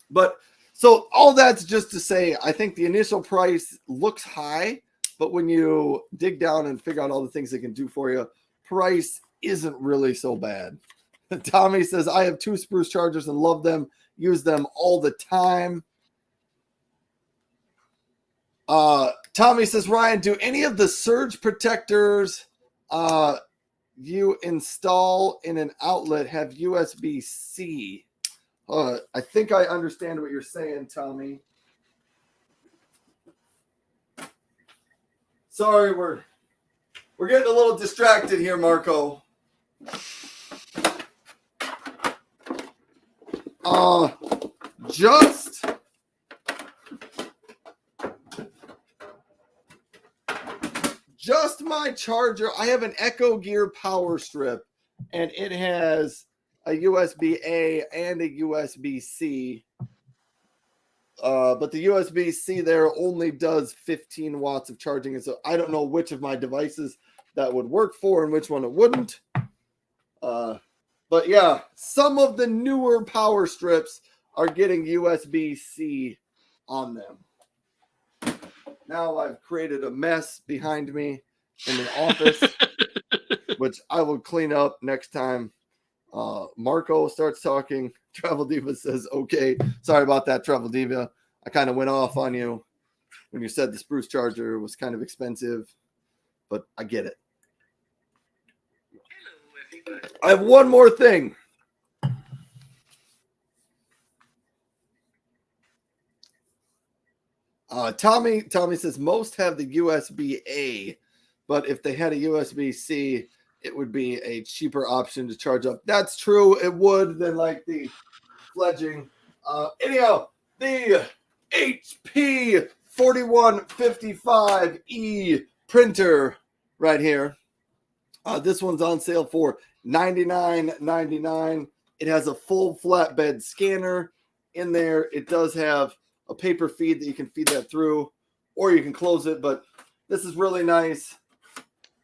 But so all that's just to say, I think the initial price looks high, but when you dig down and figure out all the things it can do for you, price isn't really so bad. Tommy says, I have 2 Spruce chargers and love them, use them all the time. Tommy says, Ryan, do any of the surge protectors you install in an outlet have USB-C? I think I understand what you're saying, Tommy. Sorry, we're getting a little distracted here, Marco. Just my charger. I have an Echo Gear power strip, and it has a USB-A and a USB-C. But the USB-C there only does 15 watts of charging. And so I don't know which of my devices that would work for and which one it wouldn't. But yeah, some of the newer power strips are getting USB-C on them. Now I've created a mess behind me in the office, which I will clean up next time Marco starts talking. Travel Diva says, okay. Sorry about that, Travel Diva. I kind of went off on you when you said the Spruce charger was kind of expensive, but I get it. I have one more thing. Tommy says most have the USB-A, but if they had a USB-C, it would be a cheaper option to charge up. That's true. It would than like the Fledging. Anyhow, the HP 4155E printer right here. This one's on sale for $99.99. It has a full flatbed scanner in there. It does have a paper feed that you can feed that through, or you can close it, but this is really nice.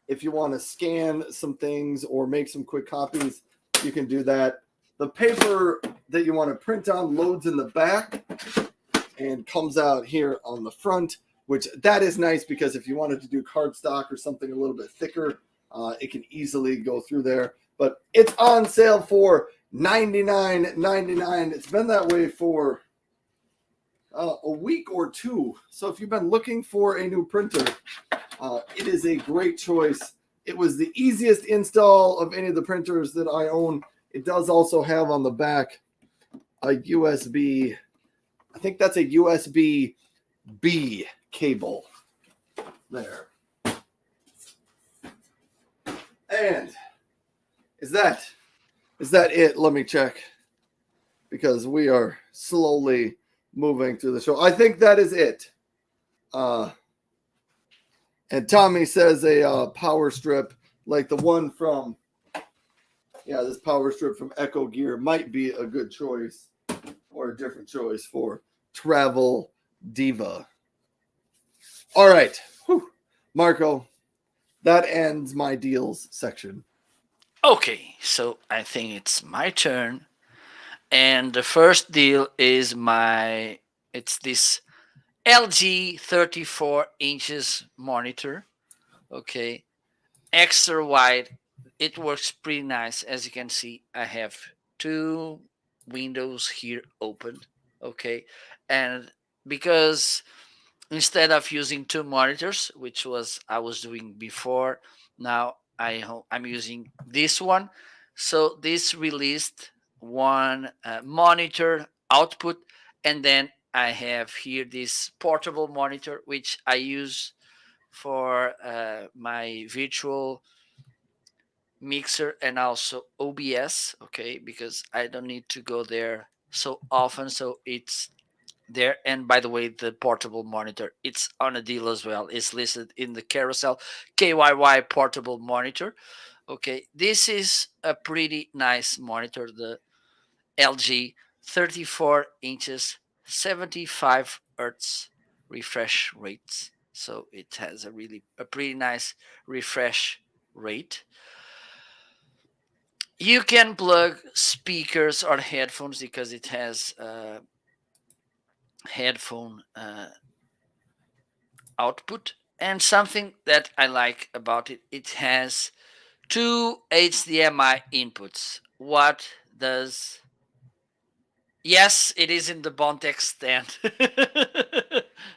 If you want to scan some things or make some quick copies, you can do that. The paper that you want to print on loads in the back and comes out here on the front, which that is nice because if you wanted to do cardstock or something a little bit thicker, it can easily go through there. But it's on sale for $99.99. It's been that way for a week or two. So if you've been looking for a new printer, it is a great choice. It was the easiest install of any of the printers that I own. It does also have on the back a USB, I think that's a USB-B cable there. And Is that it? Let me check because we are slowly moving through the show. I think that is it. Uh, and Tommy says a power strip like the one from this power strip from Echo Gear might be a good choice or a different choice for Travel Diva. All right, whew. Marco, that ends my deals section. Okay, so I think it's my turn. And the first deal is it's this LG 34 inches monitor. Okay, extra wide. It works pretty nice. As you can see, I have two windows here open. Okay, and because instead of using two monitors, which was I was doing before, now I'm using this one. So this released one monitor output, and then I have here this portable monitor which I use for my virtual mixer and also OBS. Okay, because I don't need to go there so often, so it's there. And by the way, the portable monitor, it's on a deal as well. It's listed in the carousel, KYY portable monitor. Okay, this is a pretty nice monitor, the LG 34 inches, 75 hertz refresh rates. So it has a pretty nice refresh rate. You can plug speakers or headphones because it has headphone output. And something that I like about it, it has two HDMI inputs. What does Yes, it is in the Bontex stand.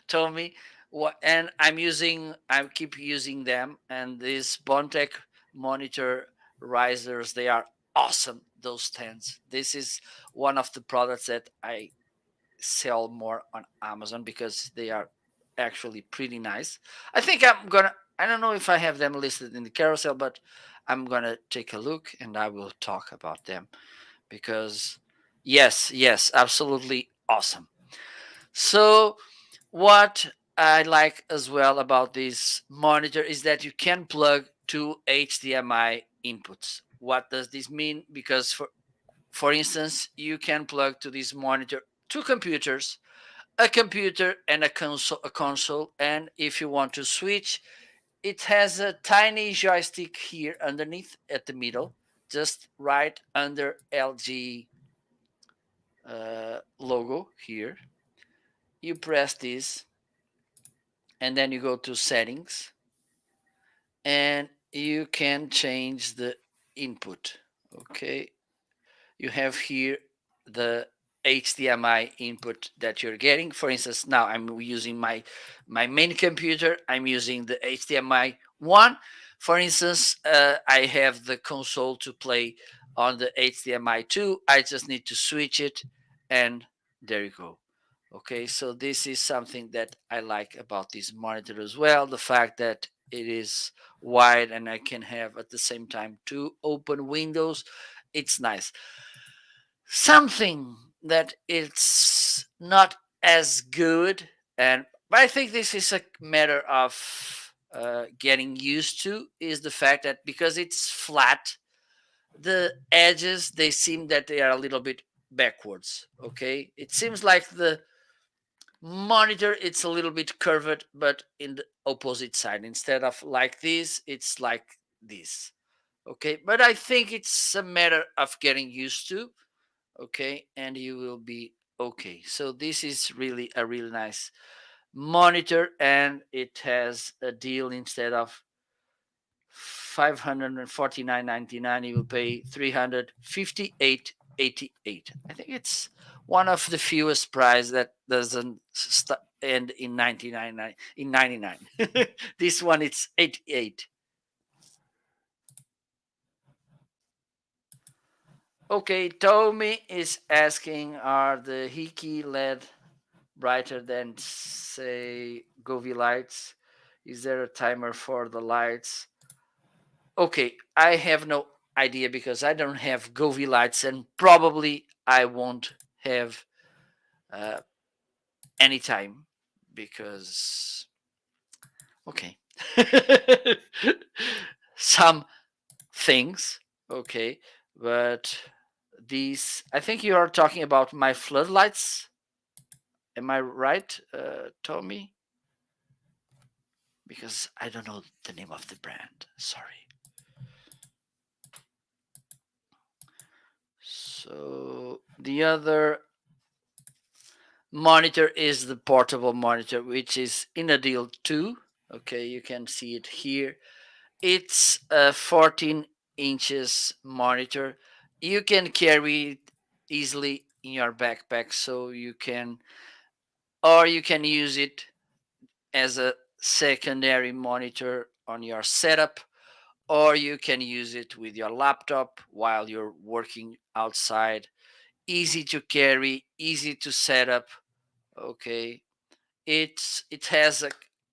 Tommy. What and I keep using them, and these Bontech monitor risers, they are awesome, those stands. This is one of the products that I sell more on Amazon because they are actually pretty nice. I don't know if I have them listed in the carousel, but I'm gonna take a look and I will talk about them because yes, absolutely awesome. So what I like as well about this monitor is that you can plug two HDMI inputs. What does this mean? Because for instance, you can plug to this monitor two computers, a computer and a console, and if you want to switch, it has a tiny joystick here underneath at the middle, just right under LG logo here. You press this and then you go to settings and you can change the input. Okay, you have here the HDMI input that you're getting. For instance, now I'm using my main computer. I'm using the HDMI one. For instance, I have the console to play on the HDMI two. I just need to switch it, and there you go. Okay, so this is something that I like about this monitor as well. The fact that it is wide and I can have at the same time two open windows. It's nice. Something that it's not as good, and but I think this is a matter of getting used to, is the fact that because it's flat, the edges, they seem that they are a little bit backwards. Okay, it seems like the monitor, it's a little bit curved, but in the opposite side. Instead of like this, it's like this. Okay, but I think it's a matter of getting used to. Okay, and you will be okay. So this is really a really nice monitor, and it has a deal. Instead of 549.99, you will pay 358.88. I think it's one of the fewest price that doesn't end in 99. This one, it's 88. Okay, Tommy is asking, are the Hiki LED brighter than, say, Govee lights? Is there a timer for the lights? Okay, I have no. idea because I don't have Govee lights, and probably I won't have uh, any time because okay, some things okay, but these I think you are talking about my floodlights. Am I right, Tommy? Because I don't know the name of the brand. Sorry. So the other monitor is the portable monitor, which is in a deal too. Okay, you can see it here. It's a 14 inches monitor. You can carry it easily in your backpack, so you can, or you can use it as a secondary monitor on your setup, or you can use it with your laptop while you're working outside. Easy to carry, easy to set up. Okay, it has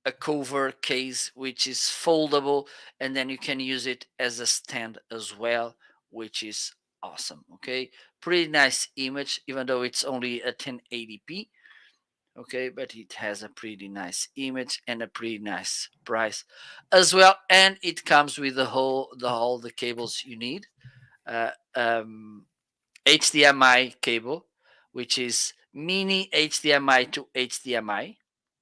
a cover case which is foldable, and then you can use it as a stand as well, which is awesome. Okay, pretty nice image, even though it's only a 1080p. Okay, but it has a pretty nice image and a pretty nice price as well, and it comes with the cables you need. uh, um, HDMI cable, which is mini HDMI to HDMI,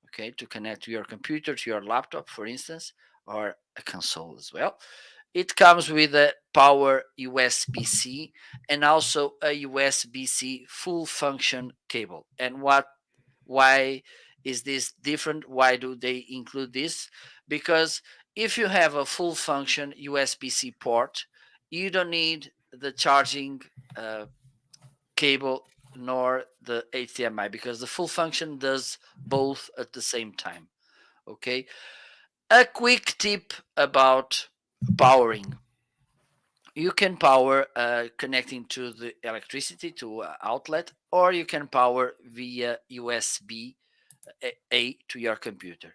okay, to connect to your computer, to your laptop, for instance, or a console as well. It comes with a power USB-C and also a USB-C full function cable. And why is this different? Why do they include this? Because if you have a full function USB-C port, you don't need the charging uh, cable nor the HDMI, because the full function does both at the same time. Okay. A quick tip about powering. You can power connecting to the electricity to outlet, or you can power via USB A to your computer.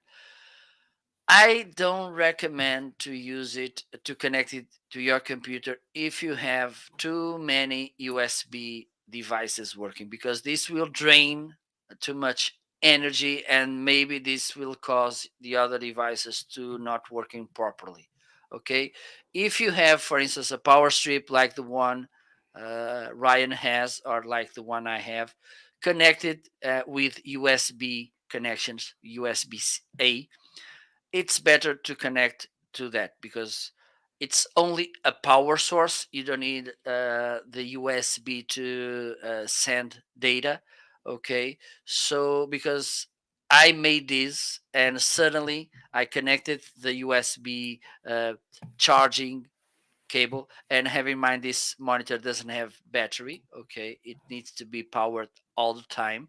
I don't recommend to use it to connect it to your computer if you have too many USB devices working, because this will drain too much energy, and maybe this will cause the other devices to not working properly. Okay, if you have, for instance, a power strip like the one Ryan has, or like the one I have, connected with USB connections, USB A, it's better to connect to that because it's only a power source. You don't need the USB to send data. Okay, so because I made this and suddenly I connected the USB charging cable, and have in mind this monitor doesn't have battery. Okay, it needs to be powered all the time,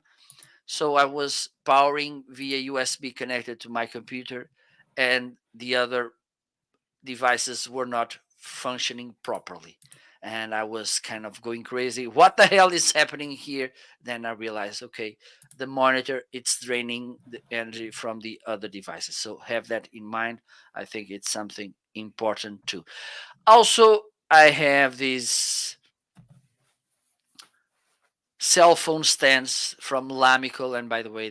so I was powering via USB connected to my computer, and the other devices were not functioning properly. And I was kind of going crazy. What the hell is happening here? Then I realized, okay, the monitor, it's draining the energy from the other devices. So have that in mind. I think it's something important too. Also, I have these cell phone stands from Lamical, and by the way,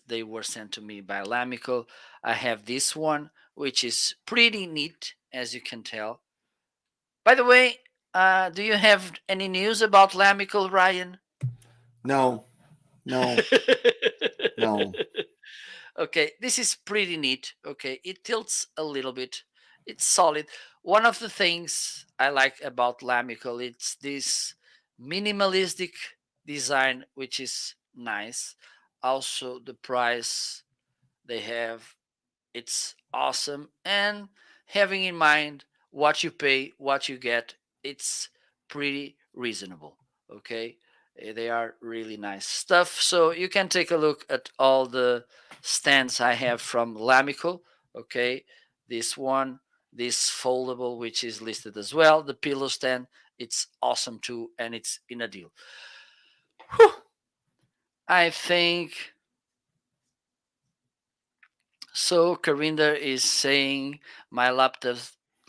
they were sent to me by Lamical. I have this one, which is pretty neat, as you can tell. By the way, do you have any news about Lamical, Ryan? No, no, no. Okay, this is pretty neat. Okay, it tilts a little bit. It's solid. One of the things I like about Lamical, it's this minimalistic design, which is nice. Also, the price they have, it's awesome. And having in mind what you pay, what you get, it's pretty reasonable. Okay. They are really nice stuff. So you can take a look at all the stands I have from Lamical. Okay. This one, this foldable, which is listed as well. The pillow stand, it's awesome too. And it's in a deal. Whew. I think so. Karinda is saying my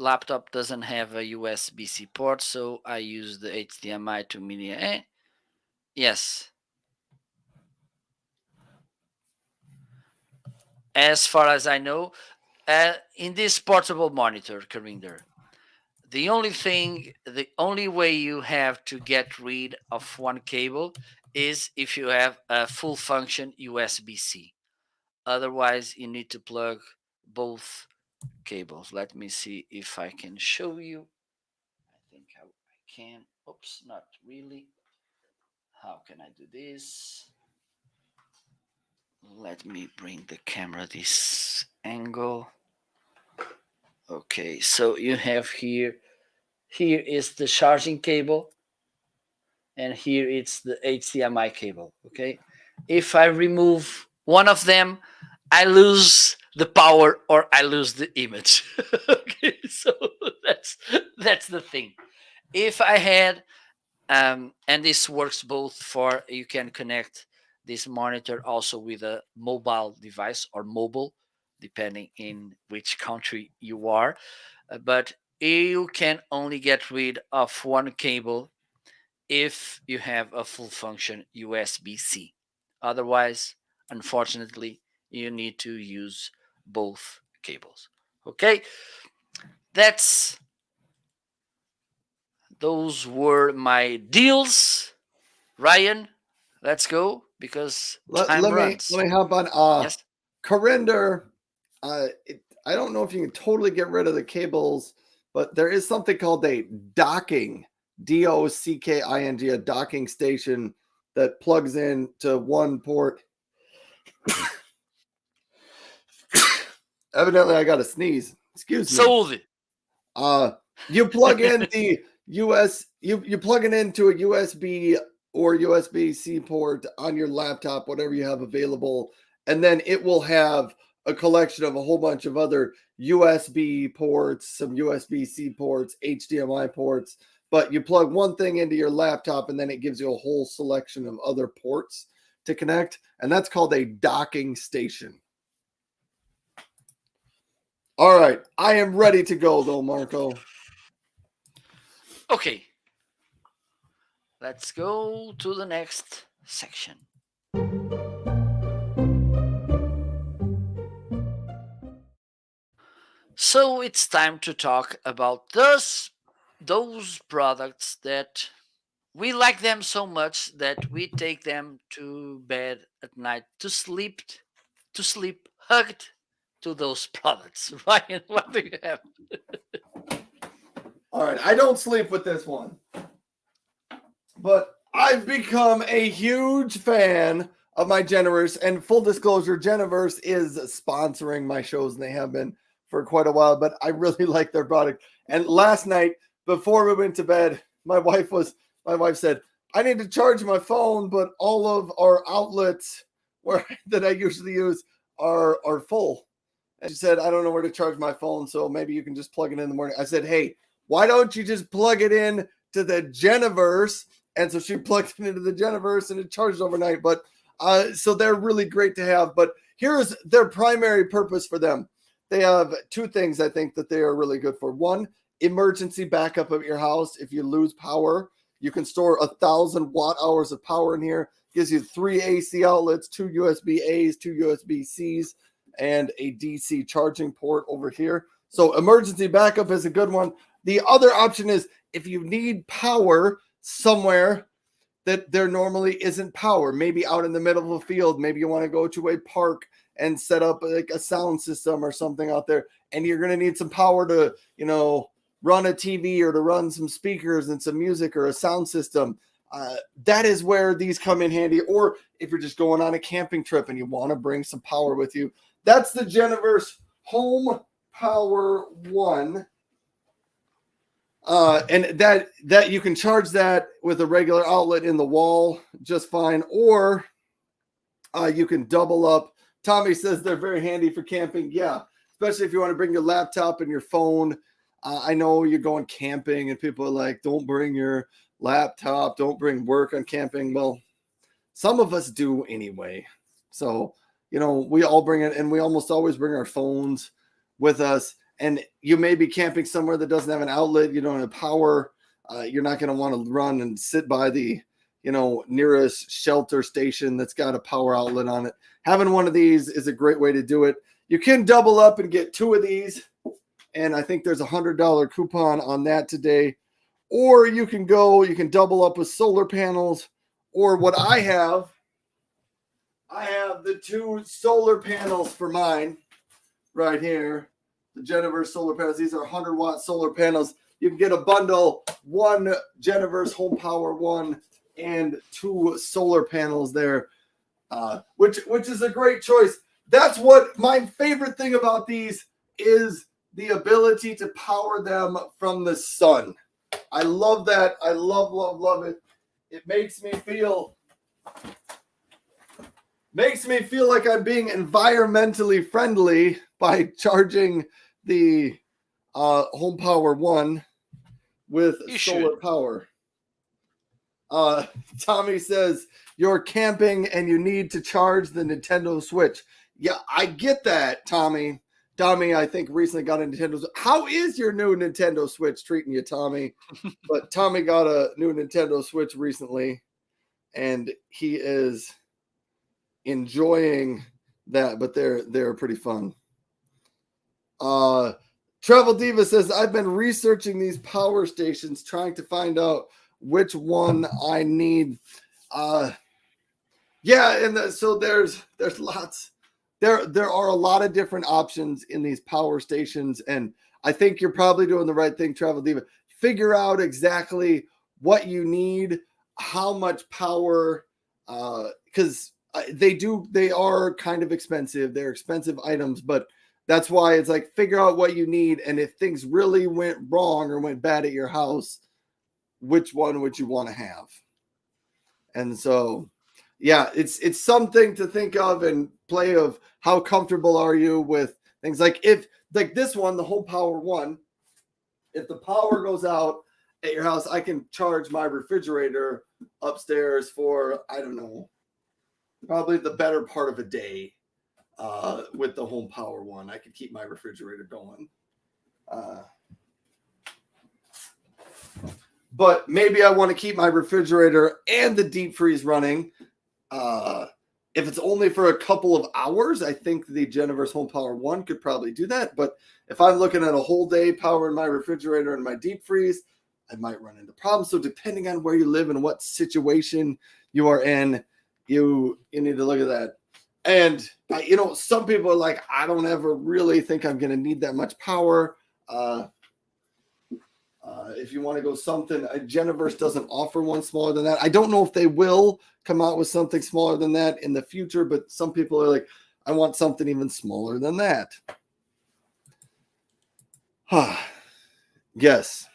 laptop doesn't have a USB-C port, so I use the HDMI to mini. Yes. As far as I know, in this portable monitor, Karinder, the only way you have to get rid of one cable is if you have a full function USB-C. Otherwise, you need to plug both cables. Let me see if I can show you. I think I can. Oops, not really. How can I do this? Let me bring the camera this angle. Okay, so you have here is the charging cable, and here it's the HDMI cable. Okay, if I remove one of them, I lose the power or I lose the image. Okay, so that's the thing. If I had and this works both for, you can connect this monitor also with a mobile device or mobile, depending in which country you are. But you can only get rid of one cable if you have a full function USB-C. Otherwise, unfortunately, you need to use both cables. Okay, that's those were my deals. Ryan, let's go because time runs. Let me hop on. Yes. Corinder, I don't know if you can totally get rid of the cables, but there is something called a docking, DOCKING, a docking station that plugs in to one port. Evidently, I got to sneeze. Excuse me. Sold it. You plug in the you plug it into a USB or USB-C port on your laptop, whatever you have available, and then it will have a collection of a whole bunch of other USB ports, some USB-C ports, HDMI ports, but you plug one thing into your laptop and then it gives you a whole selection of other ports to connect, and that's called a docking station. All right, I am ready to go though, Marco. Okay. Let's go to the next section. So it's time to talk about those products that we like them so much that we take them to bed at night to sleep hugged to those products. Ryan, what do you have? All right, I don't sleep with this one, but I've become a huge fan of my Geniverse, and full disclosure, Geniverse is sponsoring my shows, and they have been for quite a while, but I really like their product. And last night, before we went to bed, my wife said, I need to charge my phone, but all of our outlets that I usually use are full. And she said, I don't know where to charge my phone, so maybe you can just plug it in the morning. I said, hey, why don't you just plug it in to the Geniverse? And so she plugged it into the Geniverse and it charges overnight. But so they're really great to have. But here's their primary purpose for them. They have two things I think that they are really good for. One, emergency backup of your house. If you lose power, you can store 1,000 watt hours of power in here. Gives you 3 AC outlets, 2 USB A's, 2 USB C's, and a DC charging port over here. So emergency backup is a good one. The other option is if you need power somewhere that there normally isn't power, maybe out in the middle of a field, maybe you want to go to a park and set up like a sound system or something out there, and you're going to need some power to, run a TV or to run some speakers and some music or a sound system. That is where these come in handy. Or if you're just going on a camping trip and you want to bring some power with you, that's the Geniverse Home Power 1. And that you can charge that with a regular outlet in the wall just fine, or you can double up. Tommy says they're very handy for camping. Yeah, especially if you want to bring your laptop and your phone. I know you're going camping and people are like, don't bring your laptop, don't bring work on camping. Well, some of us do anyway. So, we all bring it, and we almost always bring our phones with us. and you may be camping somewhere that doesn't have an outlet, you don't have power, you're not going to want to run and sit by the, nearest shelter station that's got a power outlet on it. Having one of these is a great way to do it. You can double up and get 2 of these, and I think there's a $100 coupon on that today. Or you can double up with solar panels, or what I have the 2 solar panels for mine right here. The Jenniverse solar panels. These are 100-watt solar panels. You can get a bundle, 1 Jenniverse Home Power 1 and 2 solar panels there, which is a great choice. That's what my favorite thing about these is, the ability to power them from the sun. I love that. I love it. It makes me feel like I'm being environmentally friendly by charging the Home Power 1 with solar power. Tommy says, you're camping and you need to charge the Nintendo Switch. Yeah, I get that, Tommy. Tommy, I think, recently got a Nintendo Switch. How is your new Nintendo Switch treating you, Tommy? But Tommy got a new Nintendo Switch recently, and he is enjoying that, but they're pretty fun. Travel Diva says, I've been researching these power stations, trying to find out which one I need. So there's lots. There are a lot of different options in these power stations, and I think you're probably doing the right thing, Travel Diva. Figure out exactly what you need, how much power, because they are kind of expensive. They're expensive items, but that's why it's like, figure out what you need, and if things really went wrong or went bad at your house, which one would you want to have? And so, yeah, it's something to think of and play of how comfortable are you with things like this one, the Home Power 1, if the power goes out at your house, I can charge my refrigerator upstairs for, I don't know, probably the better part of a day with the Home Power 1. I could keep my refrigerator going. But maybe I want to keep my refrigerator and the deep freeze running. If it's only for a couple of hours, I think the Jenniverse Home Power 1 could probably do that. But if I'm looking at a whole day powering my refrigerator and my deep freeze, I might run into problems. So depending on where you live and what situation you are in, you need to look at that. And, some people are like, I don't ever really think I'm going to need that much power. If you want to go something, Jenniverse doesn't offer one smaller than that. I don't know if they will come out with something smaller than that in the future, but some people are like, I want something even smaller than that. Yes.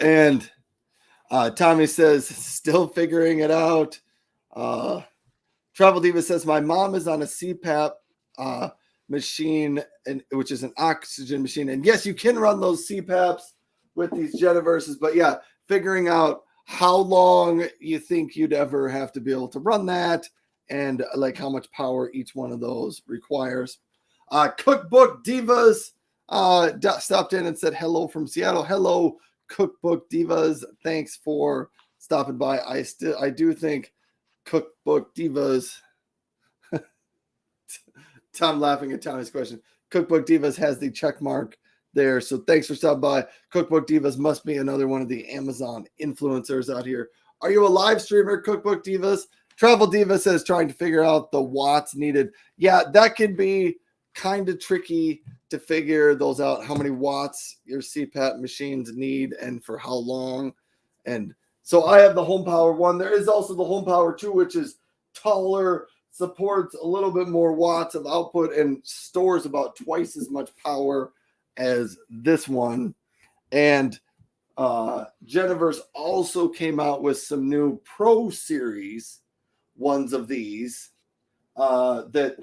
And Tommy says, still figuring it out. Travel Diva says, my mom is on a CPAP machine, which is an oxygen machine. And yes, you can run those CPAPs with these Jenniverses, but yeah, figuring out how long you think you'd ever have to be able to run that, and like how much power each one of those requires. Cookbook Divas stopped in and said hello from Seattle. Hello, Cookbook Divas. Thanks for stopping by. I do think Cookbook Divas. Tom laughing at Tommy's question. Cookbook Divas has the check mark there. So thanks for stopping by. Cookbook Divas must be another one of the Amazon influencers out here. Are you a live streamer, Cookbook Divas? Travel Diva says trying to figure out the watts needed. Yeah, that can be kind of tricky to figure those out, how many watts your CPAP machines need and for how long. And so I have the Home Power 1. There is also the Home Power 2, which is taller, supports a little bit more watts of output, and stores about twice as much power as this one. And Jenniverse also came out with some new Pro Series ones of these that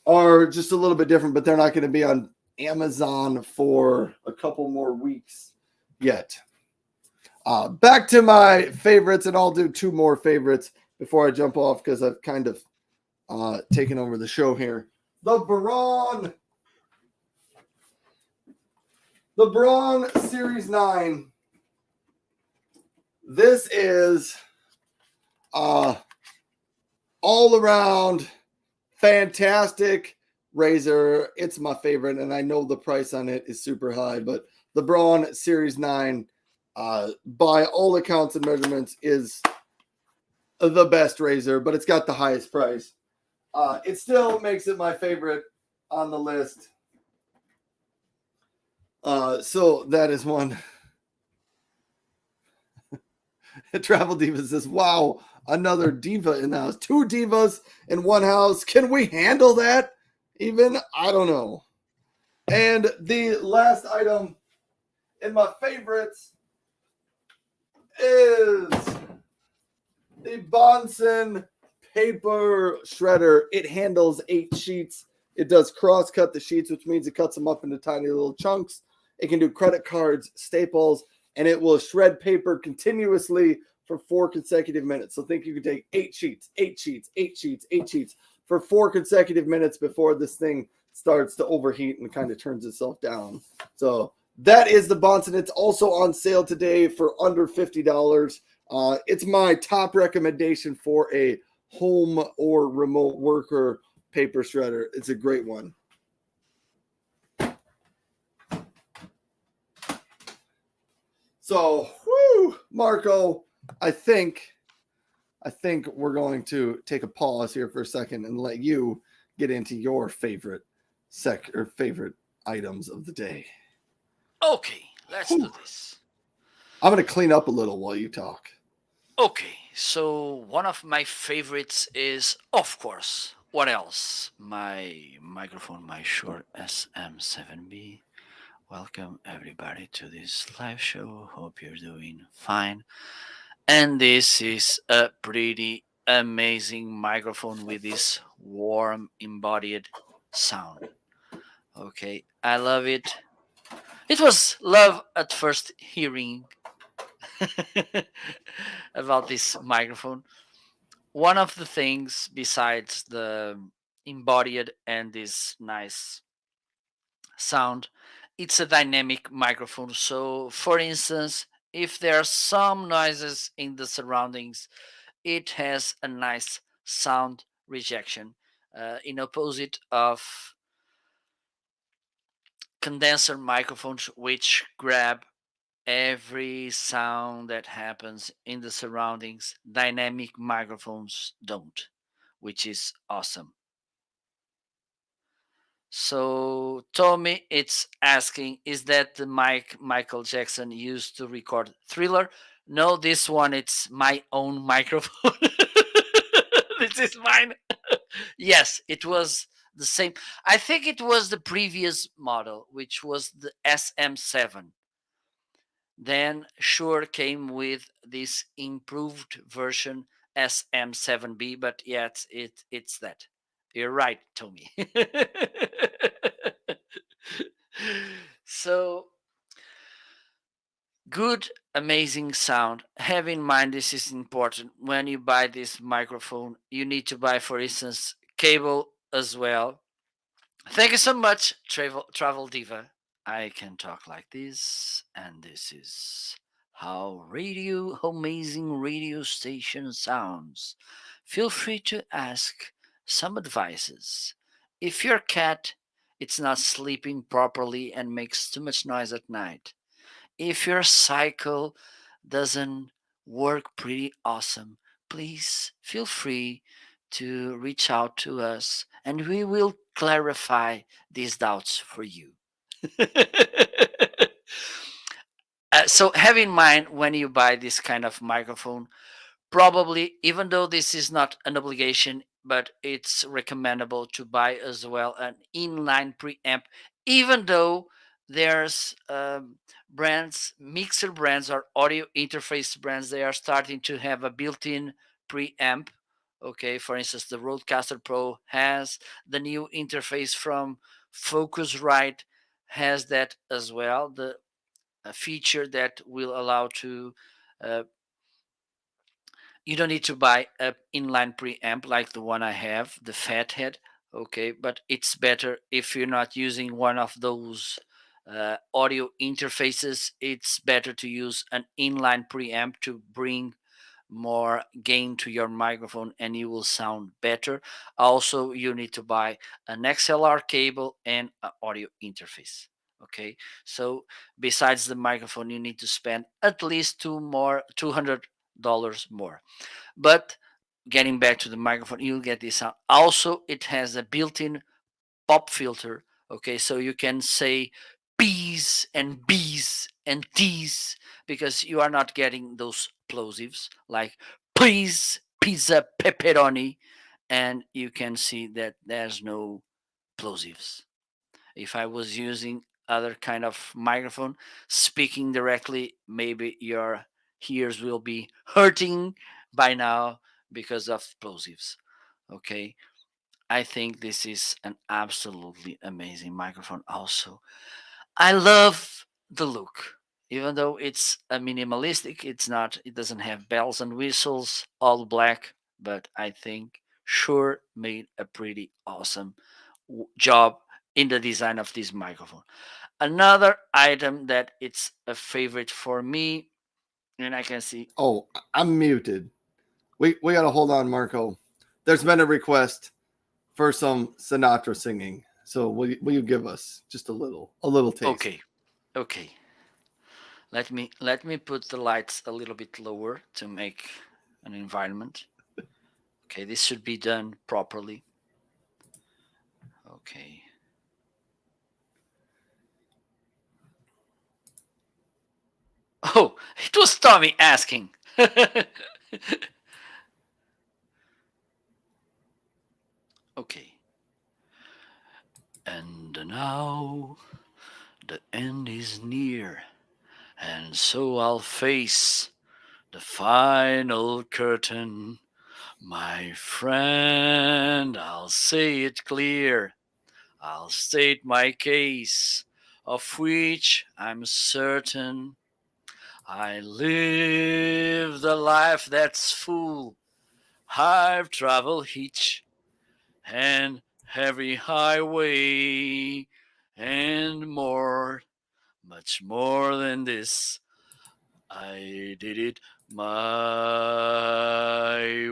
are just a little bit different, but they're not going to be on Amazon for a couple more weeks yet. Back to my favorites, and I'll do 2 more favorites before I jump off because I've kind of taken over the show here. The Baron The Braun Series 9. This is all around fantastic razor. It's my favorite, and I know the price on it is super high, but the Braun Series 9, by all accounts and measurements, is the best razor, but it's got the highest price. It still makes it my favorite on the list. So that is one. Travel Diva says, wow, another diva in the house. Two divas in one house. Can we handle that? Even? I don't know. And the last item in my favorites is the Bonson paper shredder. It handles 8 sheets. It does cross cut the sheets, which means it cuts them up into tiny little chunks. It can do credit cards, staples, and it will shred paper continuously for 4 consecutive minutes. So think you can take 8 sheets, 8 sheets, 8 sheets, 8 sheets for 4 consecutive minutes before this thing starts to overheat and kind of turns itself down. So that is the Bonson. It's also on sale today for under $50. It's my top recommendation for a home or remote worker paper shredder. It's a great one. So, Marco, I think we're going to take a pause here for a second and let you get into your favorite favorite items of the day. Okay, let's do this. I'm going to clean up a little while you talk. Okay, so one of my favorites is, of course, what else? My microphone, my Shure SM7B. Welcome everybody to this live show. Hope you're doing fine. And this is a pretty amazing microphone with this warm embodied sound. Okay, I love it. It was love at first hearing about this microphone. One of the things besides the embodied and this nice sound, it's a dynamic microphone. So for instance, if there are some noises in the surroundings, it has a nice sound rejection, in opposite of condenser microphones which grab every sound that happens in the surroundings. Dynamic microphones don't, which is awesome. So Tommy, it's asking, is that the mic Michael Jackson used to record Thriller? No, this one it's my own microphone. This is mine. Yes, it was the same. I think it was the previous model, which was the SM7. Then Shure came with this improved version SM7B, but yet it's that. You're right, Tommy. So good, amazing sound. Have in mind this is important. When you buy this microphone, you need to buy, for instance, cable as well. Thank you so much, Travel Diva. I can talk like this, and this is how amazing radio station sounds. Feel free to ask some advices. If your cat it's not sleeping properly and makes too much noise at night, if your cycle doesn't work pretty awesome, please feel free to reach out to us and we will clarify these doubts for you. So have in mind when you buy this kind of microphone, probably, even though this is not an obligation, but it's recommendable to buy as well an inline preamp, even though there's brands, mixer brands or audio interface brands, they are starting to have a built-in preamp. Okay, for instance, the Rodecaster Pro has the new interface from Focusrite has that as well. The a feature that will allow to uh, you don't need to buy an inline preamp like the one I have, the Fathead. Okay, but it's better if you're not using one of those audio interfaces, it's better to use an inline preamp to bring more gain to your microphone and you will sound better. Also, you need to buy an XLR cable and an audio interface. Okay, so besides the microphone, you need to spend at least $200 more. But getting back to the microphone, you'll get this sound. Also, it has a built-in pop filter. Okay, so you can say P's and B's and T's because you are not getting those plosives like please, pizza, pepperoni, and you can see that there's no plosives. If I was using other kind of microphone, speaking directly, maybe your ears will be hurting by now because of plosives. Okay, I think this is an absolutely amazing microphone. Also, I love the look. Even though it's a minimalistic, it's not. It doesn't have bells and whistles, all black. But I think Shure made a pretty awesome job in the design of this microphone. Another item that it's a favorite for me, and I can see. Oh, I'm muted. We got to hold on, Marco. There's been a request for some Sinatra singing. So will you give us just a little taste? Okay, okay. Let me put the lights a little bit lower to make an environment. Okay, this should be done properly. Okay. Oh, it was Tommy asking. Okay. And now the end is near, and so I'll face the final curtain. My friend, I'll say it clear. I'll state my case, of which I'm certain. I live the life that's full. I've traveled each and every highway and more, much more than this. I did it my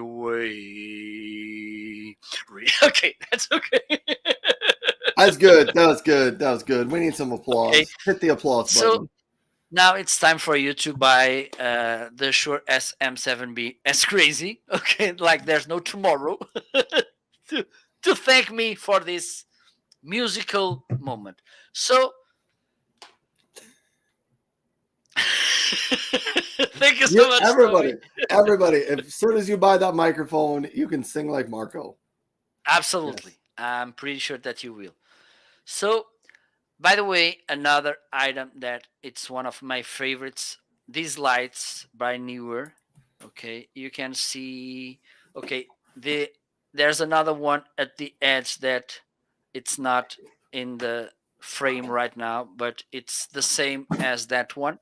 way. Okay, that's okay. That's good. That was good. That was good. We need some Okay, applause. Hit the applause so button. now it's time for you to buy the Shure SM7B as crazy. Okay, like there's no tomorrow. to, to thank me for this musical moment. So, thank you so You much, everybody, Tommy. everybody. As soon as you buy that microphone, you can sing like Marco. Absolutely. Yes. I'm pretty sure that you will. So, by the way, another item that it's one of my favorites, these lights by Newer. Okay, you can see okay, there's another one at the edge that it's not in the frame right now, but it's the same as that one.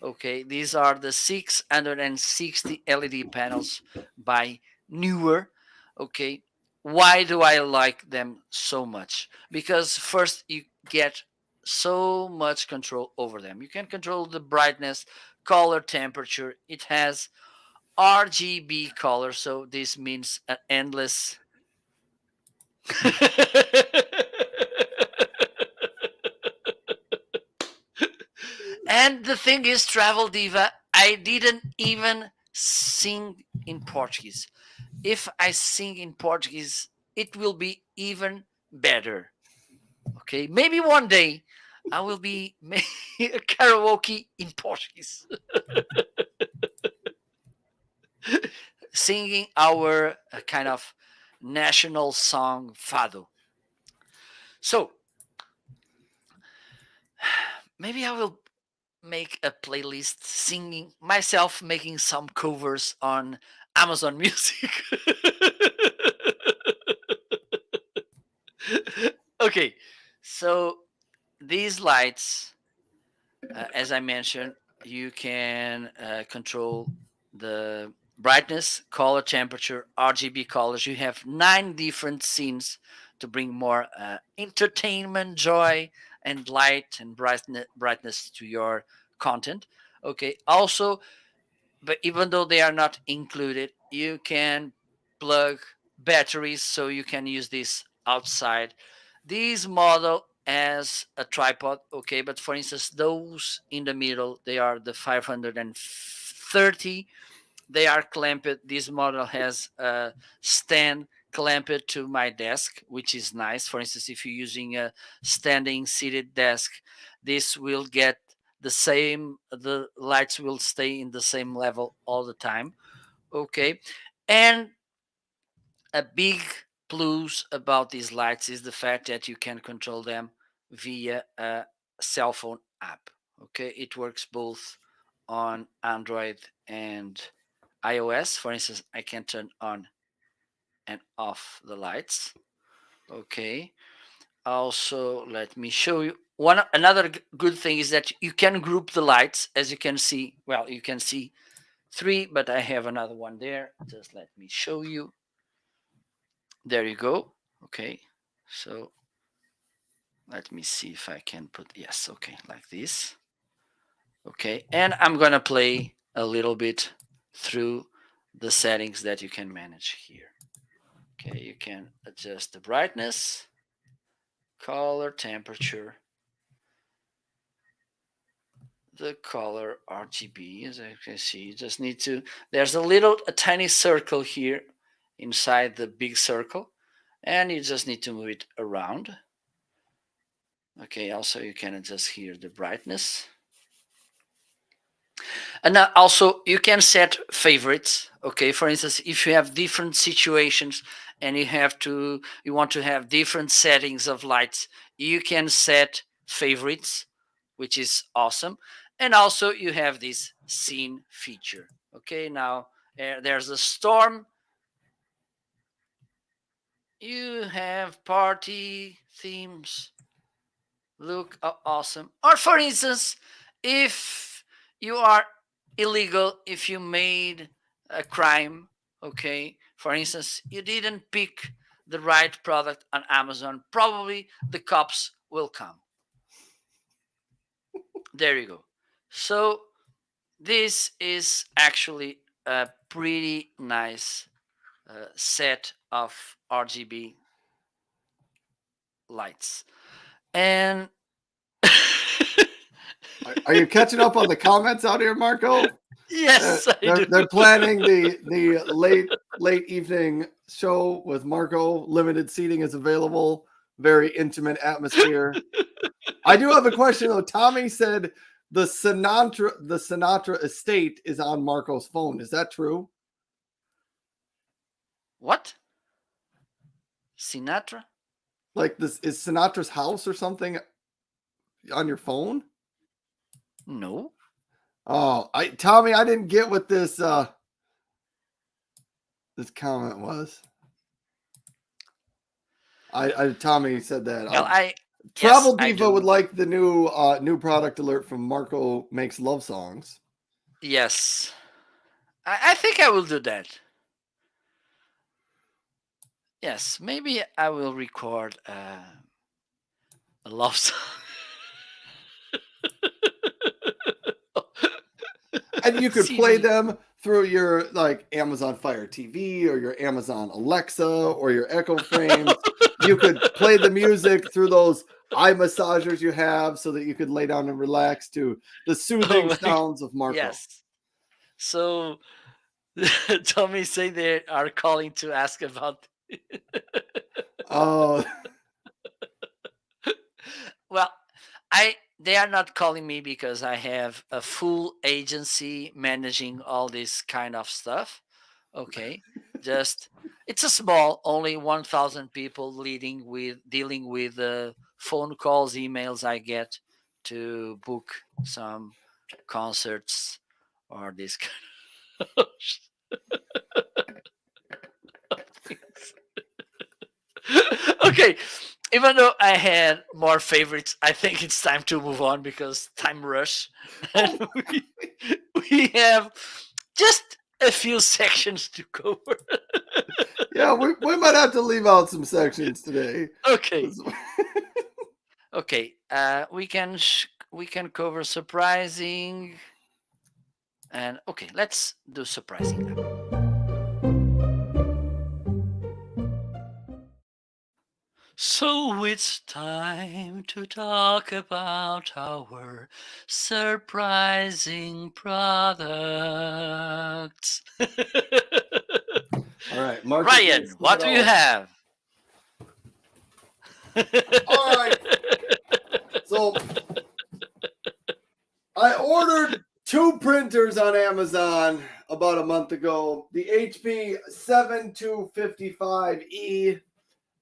Okay, these are the 660 LED panels by Newer. Okay, why do I like them so much? Because first, you get so much control over them. You can control the brightness, color, temperature. It has RGB color, so this means an endless. And the thing is, Travel Diva, I didn't even sing in Portuguese. If I sing in Portuguese, it will be even better. Okay, maybe one day I will be a karaoke in Portuguese, singing our kind of national song Fado. So maybe I will make a playlist singing myself making some covers on Amazon Music. Okay, so these lights, as I mentioned, you can control the brightness, color, temperature, RGB colors. You have 9 different scenes to bring more entertainment, joy, and light and brightness to your content. Okay. Also, but even though they are not included, you can plug batteries so you can use this outside. This model has a tripod, okay, but for instance, those in the middle, they are the 530. They are clamped. This model has a stand clamped to my desk, which is nice. For instance, if you're using a standing seated desk, this will get the same, the lights will stay in the same level all the time. Okay. And a big plus about these lights is the fact that you can control them via a cell phone app. Okay. It works both on Android and iOS. For instance, I can turn on and off the lights. Okay. Also, let me show you one another good thing is that you can group the lights. As you can see, well, you can see three, but I have another one there. Just let me show you. There you go. Okay. So let me see if I can put, yes, okay, like this. Okay. And I'm going to play a little bit through the settings that you can manage here. Okay, you can adjust the brightness, color, temperature, the color RGB. As you can see, you just need to, there's a tiny circle here inside the big circle, and you just need to move it around. Okay, also you can adjust here the brightness. And also you can set favorites. Okay, for instance, if you have different situations and you want to have different settings of lights, you can set favorites, which is awesome. And also you have this scene feature. Okay, now there's a storm. You have party themes, look awesome. Or for instance, if you are illegal, if you made a crime, okay, for instance, you didn't pick the right product on Amazon, probably the cops will come. There you go. So this is actually a pretty nice set of RGB lights. And Are you catching up on the comments out here, Marco? yes, I do. They're planning the late evening show with Marco. Limited seating is available. Very intimate atmosphere. I do have a question though. Tommy said the Sinatra estate is on Marco's phone. Is that true? What? Sinatra? Like this is Sinatra's house or something on your phone? No. Oh, Tommy, I didn't get what this this comment was. Tommy said that. Well, Travel yes, Diva would like the new product alert from Marco Makes Love Songs. Yes. I think I will do that. Yes, maybe I will record a love song. And you could play them through your like Amazon Fire TV or your Amazon Alexa or your Echo Frames. You could play the music through those eye massagers you have so that you could lay down and relax to the soothing sounds of Marco. Yes. So Tommy say they are calling to ask about. Oh. Well, they are not calling me because I have a full agency managing all this kind of stuff. Okay. Just it's a small, only 1,000 people dealing with phone calls, emails I get to book some concerts or this kind of things. Okay, even though I had more favorites, I think it's time to move on because time rush. And we have just a few sections to cover. Yeah, we might have to leave out some sections today. Okay. Okay, We can cover surprising, and okay, let's do surprising now. So it's time to talk about our surprising products. All right, Marcus, Ryan, let's kick what it do you off. have? All right. So I ordered 2 printers on Amazon about a month ago. The HP 7255E,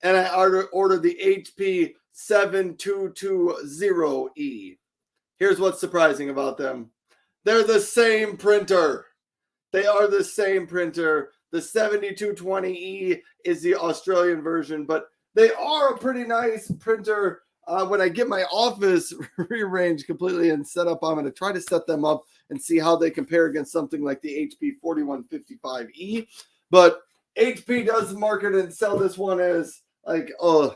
and I ordered the HP 7220E. Here's what's surprising about them. They're the same printer. They are the same printer. The 7220E is the Australian version, but they are a pretty nice printer. When I get my office rearranged completely and set up, I'm going to try to set them up and see how they compare against something like the HP 4155E. But HP does market and sell this one as like a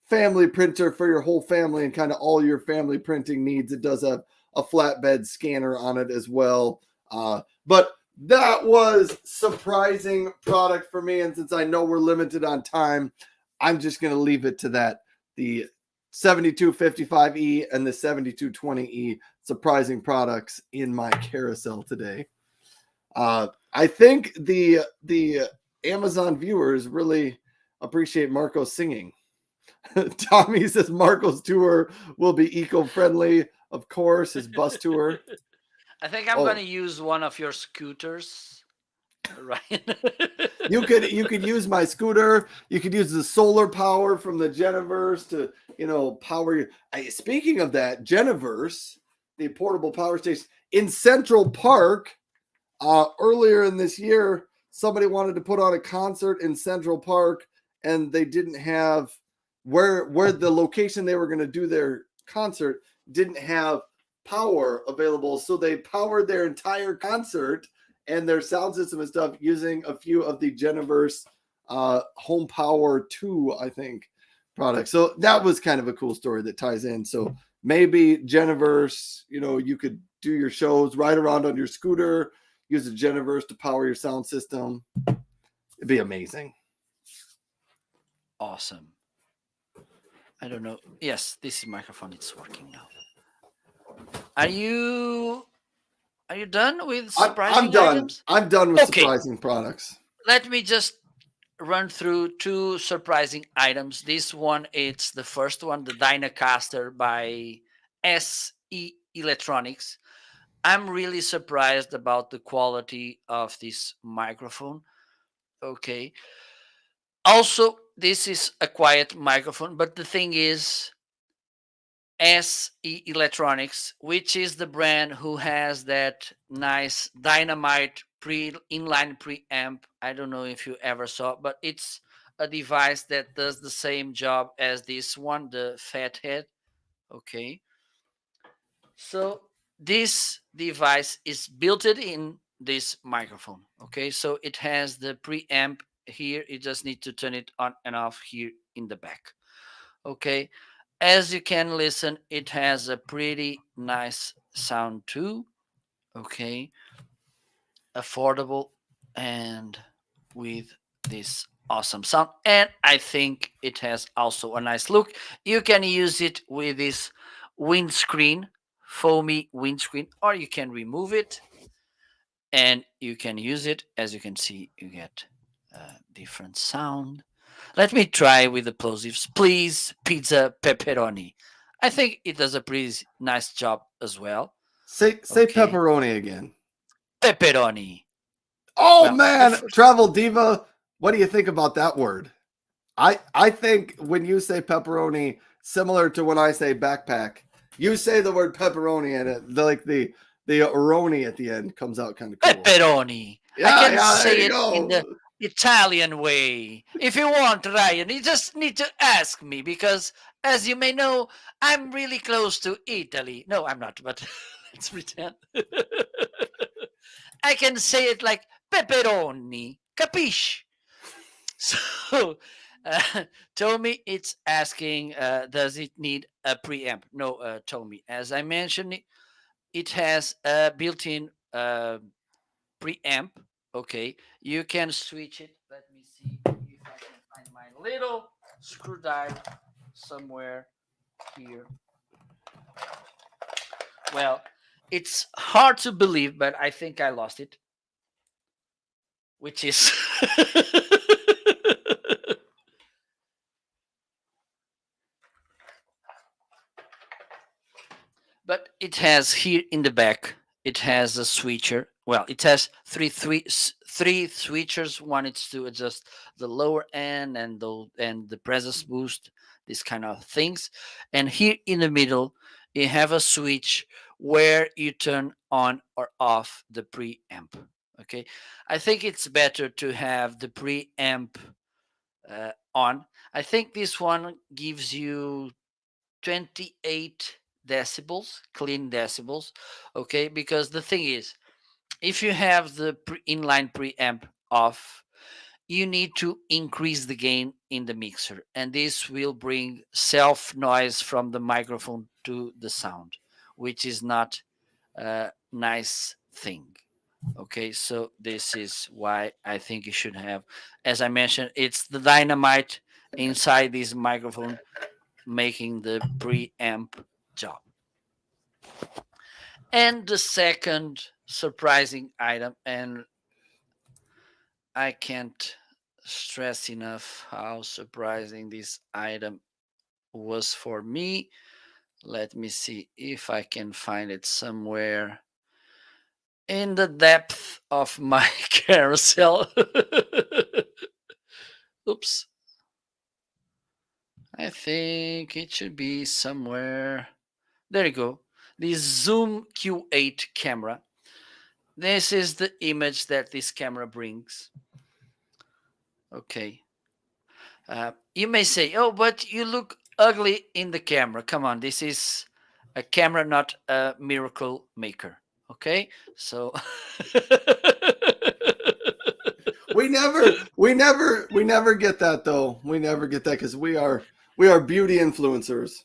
family printer for your whole family and kind of all your family printing needs. It does have a flatbed scanner on it as well. But that was surprising product for me. And since I know we're limited on time, I'm just going to leave it to that. The 7255E and the 7220E surprising products in my carousel today. I think the Amazon viewers really appreciate Marco's singing. Tommy says Marco's tour will be eco-friendly. Of course, his bus tour. I think I'm going to use one of your scooters, Ryan. You could use my scooter. You could use the solar power from the Geniverse to power your. Speaking of that, Geniverse, the portable power station in Central Park. Earlier in this year, somebody wanted to put on a concert in Central Park, and they didn't have where the location they were going to do their concert didn't have power available, so they powered their entire concert and their sound system and stuff using a few of the Geniverse Home Power 2, I think, products. So that was kind of a cool story that ties in. So maybe Geniverse, you could do your shows, ride around on your scooter, use a Geniverse to power your sound system. It'd be amazing. Awesome. I don't know. Yes, this microphone is working now. Are you done with surprising I'm done. items? I'm done with surprising products. Let me just run through 2 surprising items. This one, it's the first one, the Dynacaster by SE Electronics. I'm really surprised about the quality of this microphone. Okay. Also, this is a quiet microphone, but the thing is, SE Electronics, which is the brand who has that nice dynamite inline preamp. I don't know if you ever saw, but it's a device that does the same job as this one, the Fathead. Okay. So this device is built in this microphone. Okay. So it has the preamp here. You just need to turn it on and off here in the back. Okay. As you can listen, it has a pretty nice sound too. Okay. Affordable and with this awesome sound. And I think it has also a nice look. You can use it with this windscreen, foamy windscreen, or you can remove it and you can use it. As you can see, you get a different sound. Let me try with the plosives. Please, pizza pepperoni. I think it does a pretty nice job as well. Say pepperoni again. Pepperoni. Oh, well, man, Travel Diva, what do you think about that word? I think when you say pepperoni, similar to when I say backpack, you say the word pepperoni and it like the oroni at the end comes out kind of cool. Pepperoni. Yeah, I can say it in the Italian way. If you want, Ryan, you just need to ask me because, as you may know, I'm really close to Italy. No, I'm not, but let's pretend. I can say it like pepperoni. Capiche? So Tommy, it's asking, does it need a preamp? No, Tommy. As I mentioned, it has a built-in preamp. Okay, you can switch it. Let me see if I can find my little screwdriver somewhere here. Well, it's hard to believe, but I think I lost it, which is but it has here in the back, it has a switcher. Well, it has three switchers. One is to adjust the lower end and the presence boost, these kind of things. And here in the middle, you have a switch where you turn on or off the preamp. Okay, I think it's better to have the preamp on. I think this one gives you 28 decibels, clean decibels. Okay, because the thing is, if you have the inline preamp off, you need to increase the gain in the mixer, and this will bring self noise from the microphone to the sound, which is not a nice thing. Okay, so this is why I think you should have, as I mentioned, it's the dynamite inside this microphone making the preamp job. And the second surprising item, and I can't stress enough how surprising this item was for me. Let me see if I can find it somewhere in the depth of my carousel. Oops. I think it should be somewhere. There you go. The Zoom Q8 camera. This is the image that this camera brings. Okay. You may say, oh, but you look ugly in the camera. Come on, this is a camera, not a miracle maker. Okay, so we never get that though. We never get that because we are beauty influencers.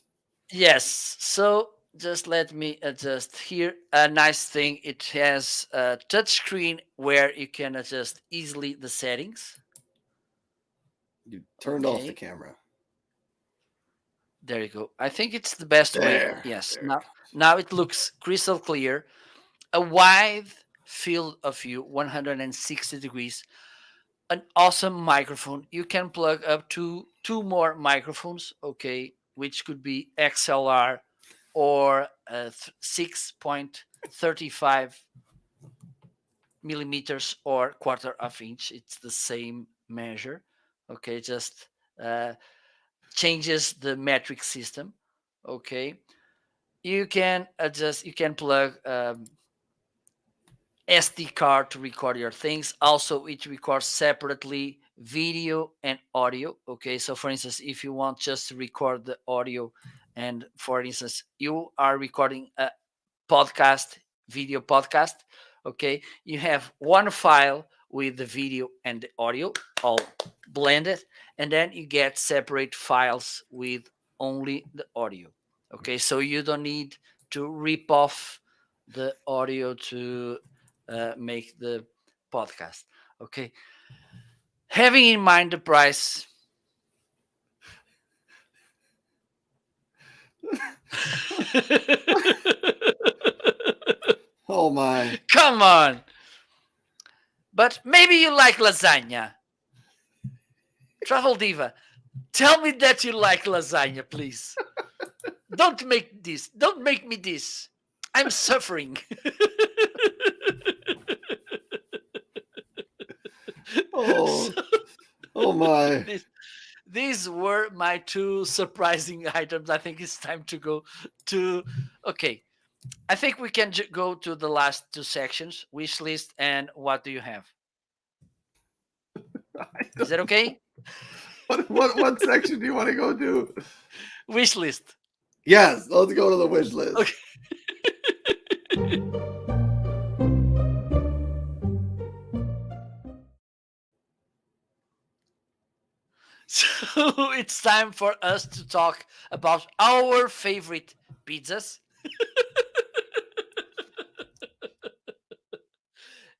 yes. So just let me adjust here. A nice thing, it has a touchscreen where you can adjust easily the settings. You turned off the Okay, camera. there you go. I think it's the best way. There. Yes. There. Now it looks crystal clear. A wide field of view, 160 degrees, an awesome microphone. You can plug up to two more microphones, okay, which could be XLR or 6.35 millimeters or quarter of inch. It's the same measure, okay, just uh, changes the metric system, okay. You can adjust, you can plug SD card to record your things. Also, it records separately video and audio. Okay, so for instance, if you want just to record the audio, and for instance, you are recording a podcast, video podcast, okay, you have one file with the video and the audio all blended, and then you get separate files with only the audio. Okay, so you don't need to rip off the audio to make the podcast. Okay, having in mind the price. Oh my. Come on. But maybe you like lasagna. Travel Diva, tell me that you like lasagna, please. Don't make this. Don't make me this. I'm suffering. Oh. So, Oh my. these were my two surprising items. I think it's time to go to. Okay, I think we can go to the last two sections: wish list and what do you have. Is that okay? What section do you want to go to? Wish list. Yes, let's go to the wish list. Okay. So it's time for us to talk about our favorite pizzas.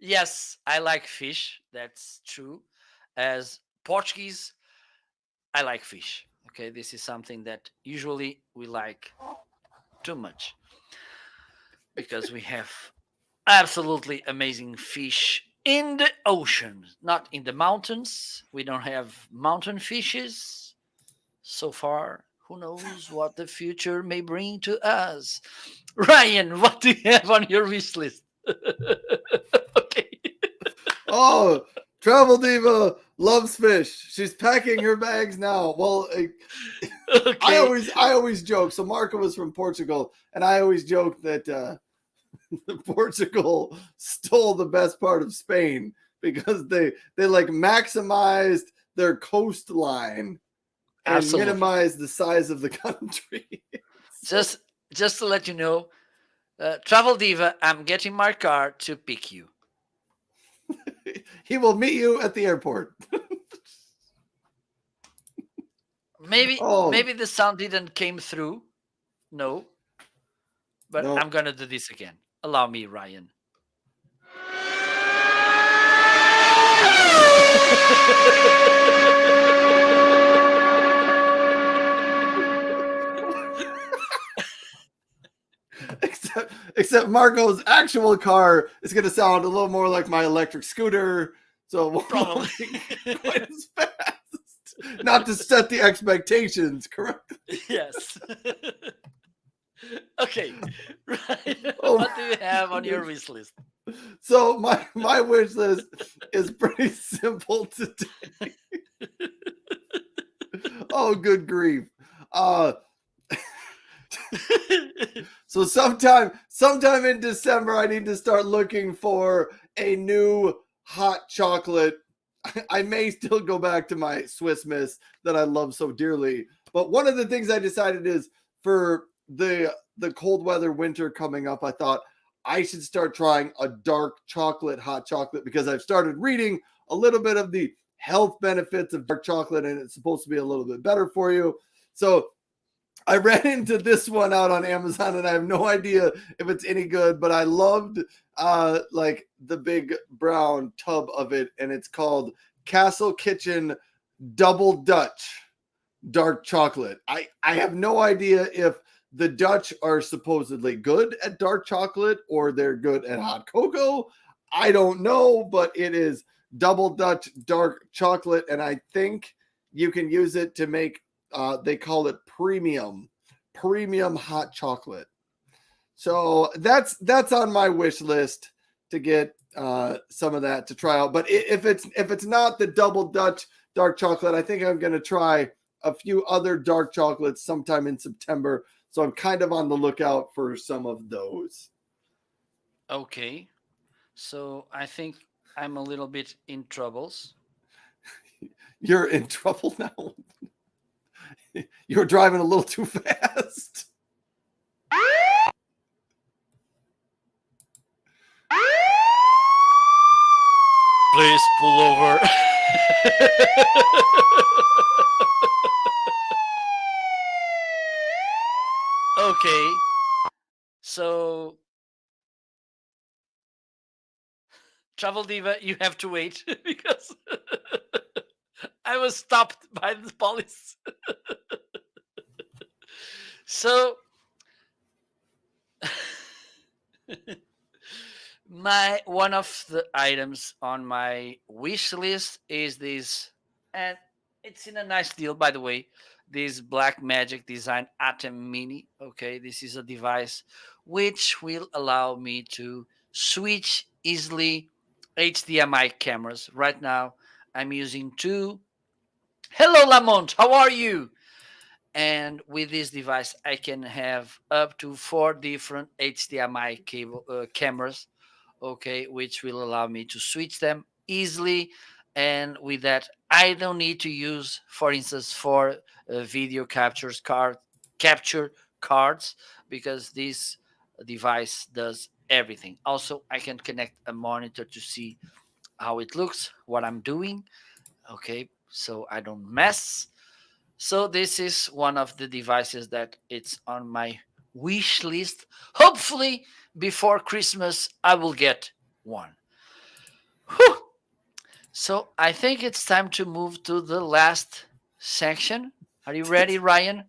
Yes, I like fish. That's true. As Portuguese, I like fish. Okay, this is something that usually we like too much because we have absolutely amazing fish in the ocean, not in the mountains. We don't have mountain fishes so far. Who knows what the future may bring to us? Ryan, what do you have on your wish list? Okay. Oh, Travel Diva loves fish. She's packing her bags now. Well, Okay. I always joke. So Marco was from Portugal, and I always joke that Portugal stole the best part of Spain because they like maximized their coastline and Absolutely. minimized the size of the country. So Just just to let you know, Travel Diva, I'm getting my car to pick you. he will meet you at the airport. Oh Maybe the sound didn't came through. No, but no. I'm gonna do this again. Allow me, Ryan. Except Marco's actual car is going to sound a little more like my electric scooter, so it Probably. won't be quite as fast. Not to set the expectations, correct? Yes. Okay. Ryan, Oh what do you have my on your goodness. wish list? So my wish list is pretty simple today. Oh, good grief. Uh so sometime in December I need to start looking for a new hot chocolate. I may still go back to my Swiss Miss that I love so dearly. But one of the things I decided is for the cold weather winter coming up, I thought I should start trying a dark chocolate hot chocolate because I've started reading a little bit of the health benefits of dark chocolate and it's supposed to be a little bit better for you. So I ran into this one out on Amazon and I have no idea if it's any good, but I loved like the big brown tub of it and it's called Castle Kitchen Double Dutch dark chocolate. I have no idea if the Dutch are supposedly good at dark chocolate or they're good at hot cocoa. I don't know, but it is double Dutch dark chocolate and I think you can use it to make they call it premium hot chocolate. So that's on my wish list to get some of that to try out. But if it's not the double Dutch dark chocolate, I think I'm going to try a few other dark chocolates sometime in September. So I'm kind of on the lookout for some of those. Okay. So I think I'm a little bit in troubles. You're in trouble now. You're driving a little too fast. Please pull over. Okay. So Travel Diva, you have to wait because I was stopped by the police. So my one of the items on my wish list is this, and it's in a nice deal, by the way. This Black Magic Design Atom Mini. Okay, this is a device which will allow me to switch easily HDMI cameras. Right now, I'm using two. Hello, Lamont. How are you? And with this device, I can have up to four different HDMI cable cameras, okay, which will allow me to switch them easily. And with that, I don't need to use, for instance, for video capture cards, because this device does everything. Also, I can connect a monitor to see how it looks, what I'm doing. Okay. so I don't mess. So this is one of the devices that it's on my wish list. Hopefully before Christmas I will get one. Whew. So I think it's time to move to the last section. Are you ready, Ryan?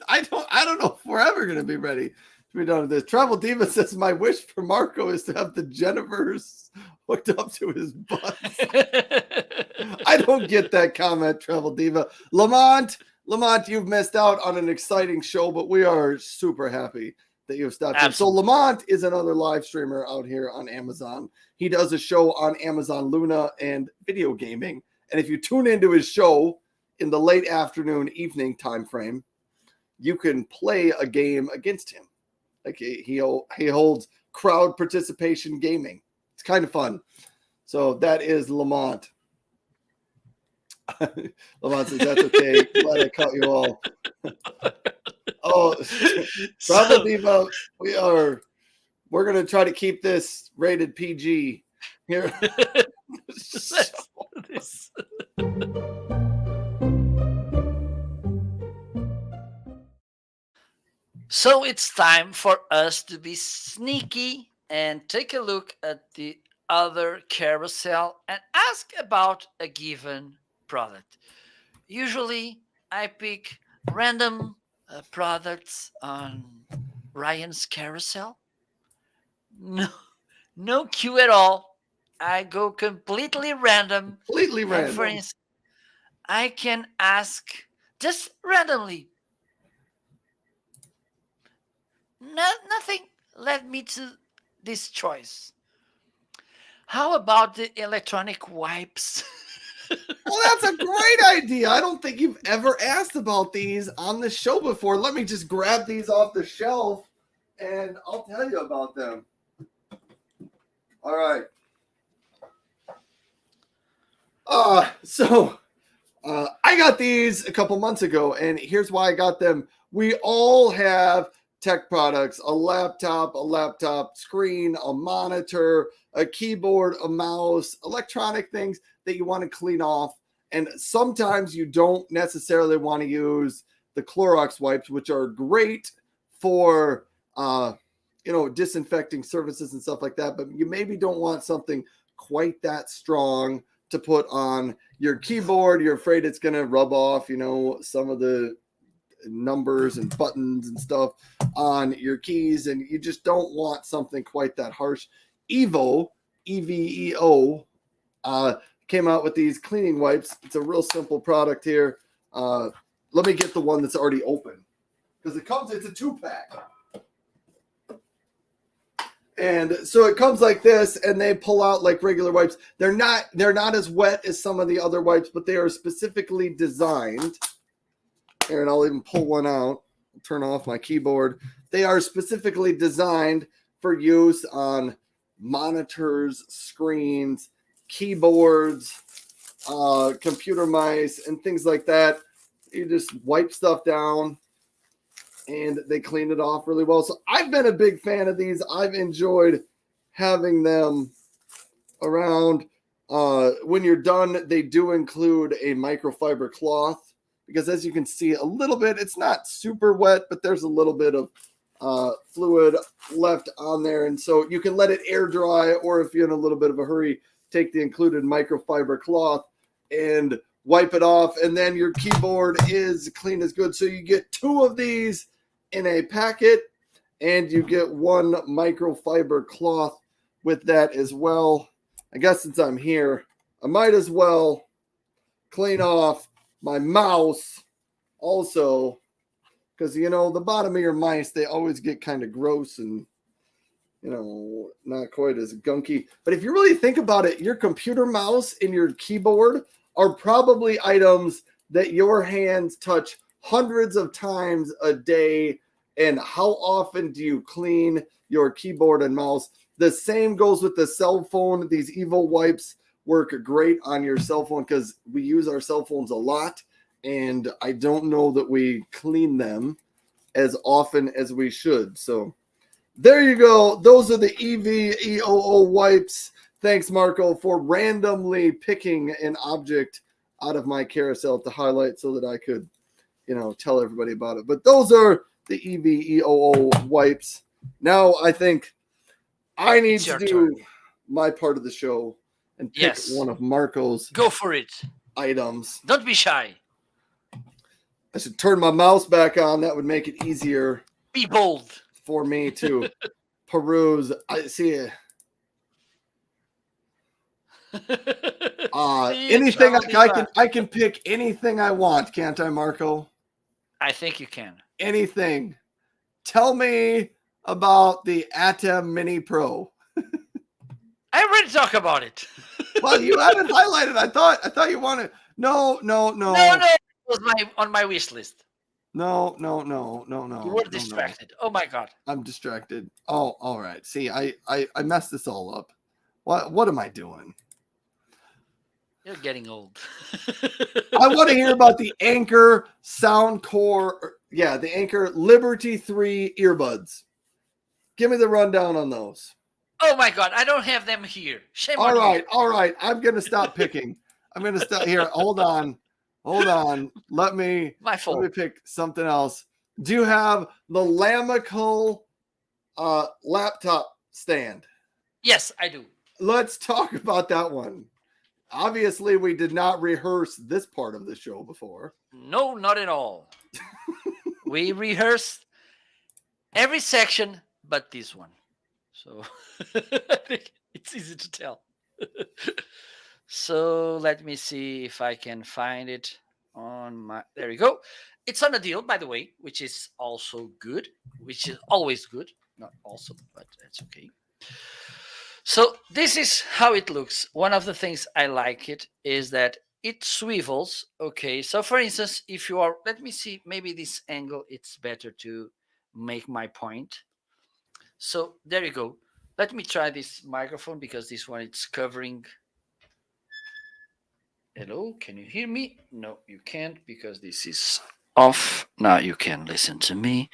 I don't know if we're ever gonna be ready to be done with this. Travel Diva says my wish for Marco is to have the Jennifers hooked up to his butt. I don't get that comment, Travel Diva. Lamont, you've missed out on an exciting show, but we are super happy that you've stopped in. So Lamont is another live streamer out here on Amazon. He does a show on Amazon Luna and video gaming. And if you tune into his show in the late afternoon, evening time frame, you can play a game against him. Like he holds crowd participation gaming. It's kind of fun. So that is Lamont. Lamont says that's okay. Glad I caught you all. Oh, Travel Diva, we're gonna try to keep this rated PG here. So it's time for us to be sneaky and take a look at the other carousel and ask about a given product. Usually I pick random products on Ryan's carousel. No cue at all. I go completely random. Completely random. For instance, I can ask just randomly. Nothing led me to this choice. How about the electronic wipes? Well, that's a great idea. I don't think you've ever asked about these on the show before. Let me just grab these off the shelf and I'll tell you about them. All right. So I got these a couple months ago, and here's why I got them. We all have tech products, a laptop screen, a monitor, a keyboard, a mouse, electronic things that you want to clean off. And sometimes you don't necessarily want to use the Clorox wipes, which are great for, disinfecting surfaces and stuff like that. But you maybe don't want something quite that strong to put on your keyboard. You're afraid it's going to rub off, some of the numbers and buttons and stuff on your keys, and you just don't want something quite that harsh. Evo, EVEO, came out with these cleaning wipes. It's a real simple product here. Let me get the one that's already open because it's a 2-pack. And so it comes like this, and they pull out like regular wipes. They're not as wet as some of the other wipes, but they are specifically designed. Here, and I'll even pull one out. Turn off my keyboard. They are specifically designed for use on monitors, screens, keyboards, computer mice, and things like that. You just wipe stuff down, and they clean it off really well. So I've been a big fan of these. I've enjoyed having them around. When you're done, they do include a microfiber cloth because, as you can see, a little bit, it's not super wet, but there's a little bit of fluid left on there. And so you can let it air dry, or if you're in a little bit of a hurry, take the included microfiber cloth and wipe it off. And then your keyboard is clean as good. So you get 2 of these in a packet, and you get 1 microfiber cloth with that as well. I guess since I'm here, I might as well clean off my mouse also, because the bottom of your mice, they always get kind of gross and not quite as gunky. But if you really think about it, your computer mouse and your keyboard are probably items that your hands touch hundreds of times a day. And how often do you clean your keyboard and mouse? The same goes with the cell phone. These Evo wipes work great on your cell phone because we use our cell phones a lot, and I don't know that we clean them as often as we should. So there you go. Those are the EVEOO wipes. Thanks, Marco, for randomly picking an object out of my carousel to highlight so that I could, tell everybody about it. But those are the EVEOO wipes. Now I think I need It's to your do turn. my part of the show and pick Yes. one of Marco's Go for it. items. Don't be shy. I should turn my mouse back on. That would make it easier Be bold. for me to peruse. I see. Anything I can pick anything I want, can't I, Marco? I think you can. Anything. Tell me about the Atem Mini Pro. I already talked about it. Well, you haven't highlighted. I thought you wanted. No. No. It was on my wish list. No. You were distracted. No. Oh my God. I'm distracted. Oh, all right. See, I messed this all up. What am I doing? You're getting old. I want to hear about the Anker Soundcore. Yeah, the Anker Liberty 3 earbuds. Give me the rundown on those. Oh my God, I don't have them here. Shame all on right, you. All right. I'm going to stop picking. I'm going to stop here. Hold on. Let me pick something else. Do you have the Lamical laptop stand? Yes, I do. Let's talk about that one. Obviously, we did not rehearse this part of the show before. No, not at all. We rehearsed every section but this one. So I think it's easy to tell. So let me see if I can find it on my... There we go. It's on a deal, by the way, which is also good, which is always good. Not also, but that's okay. So this is how it looks. One of the things I like it is that it swivels. Okay, so for instance, if you are... Let me see, maybe this angle, it's better to make my point. So there you go. Let me try this microphone because this one it's covering. Hello, can you hear me? No, you can't because this is off. Now you can listen to me.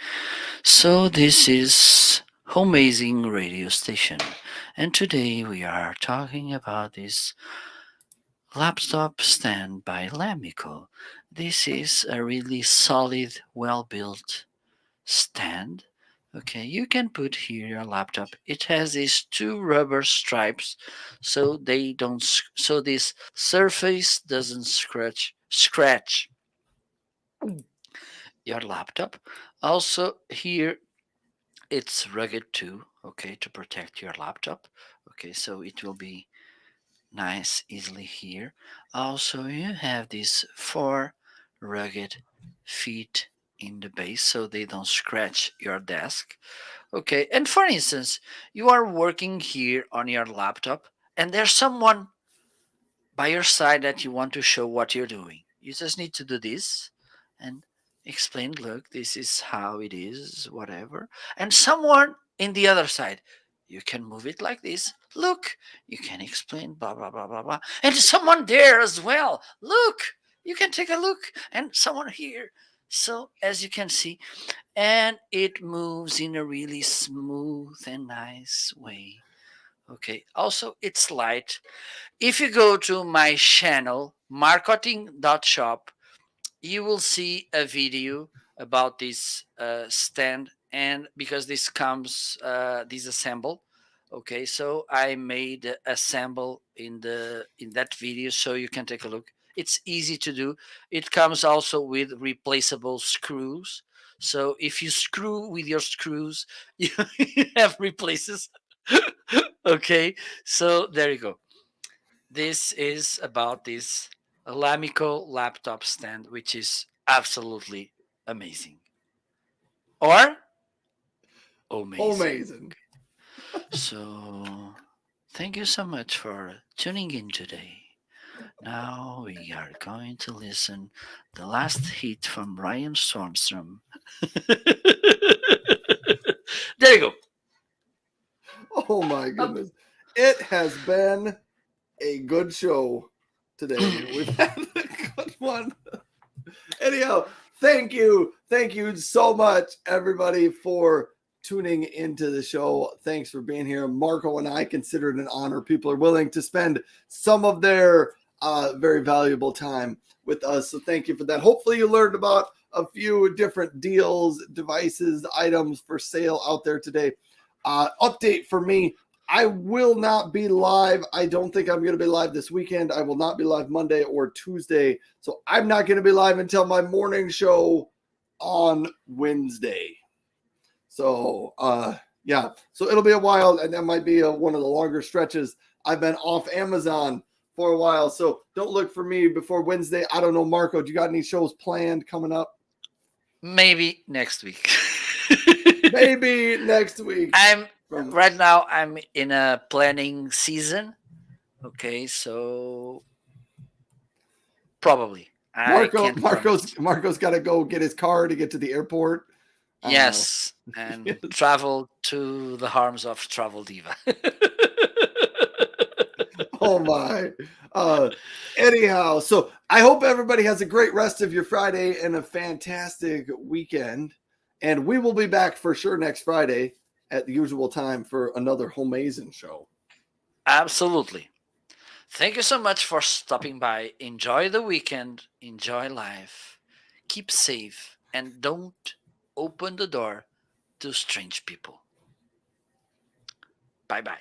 So this is Homeazin radio station. And today we are talking about this laptop stand by Lamico. This is a really solid, well-built stand. Okay, you can put here your laptop. It has these two rubber stripes, so they don't. So this surface doesn't scratch your laptop. Also here, it's rugged too. Okay, to protect your laptop. Okay, so it will be nice easily here. Also, you have these 4 rugged feet in the base so they don't scratch your desk. Okay, and for instance, you are working here on your laptop and there's someone by your side that you want to show what you're doing. You just need to do this and explain, look, this is how it is, whatever. And someone in the other side, you can move it like this. Look, you can explain, blah, blah, blah, blah, blah. And someone there as well. Look, you can take a look. And someone here. So, as you can see, and it moves in a really smooth and nice way. Okay, also, it's light. If you go to my channel, marketing.shop, you will see a video about this stand, and because this comes disassembled. Okay, so I made a sample in that video so you can take a look. It's easy to do. It comes also with replaceable screws, so if you screw with your screws you have replaces. Okay, so there you go. This is about this Lamico laptop stand, which is absolutely amazing. Or amazing. So, thank you so much for tuning in today. Now we are going to listen the last hit from Ryan Swanstrom. There you go. Oh my goodness. It has been a good show today. We've had a good one. Anyhow, thank you so much, everybody, for tuning into the show. Thanks for being here. Marco and I consider it an honor. People are willing to spend some of their very valuable time with us. So thank you for that. Hopefully you learned about a few different deals, devices, items for sale out there today. Update for me. I will not be live. I don't think I'm going to be live this weekend. I will not be live Monday or Tuesday. So I'm not going to be live until my morning show on Wednesday. So, yeah. So it'll be a while, and that might be one of the longer stretches. I've been off Amazon for a while, so don't look for me before Wednesday. I don't know, Marco, do you got any shows planned coming up? Maybe next week. Maybe next week. Right now I'm in a planning season. Okay, so probably. I can't promise. Marco's got to go get his car to get to the airport. Yes, and Yes. travel to the arms of Travel Diva. Oh my. Anyhow, so I hope everybody has a great rest of your Friday and a fantastic weekend. And we will be back for sure next Friday at the usual time for another Homeazin show. Absolutely. Thank you so much for stopping by. Enjoy the weekend, enjoy life, keep safe, and don't open the door to strange people. Bye bye.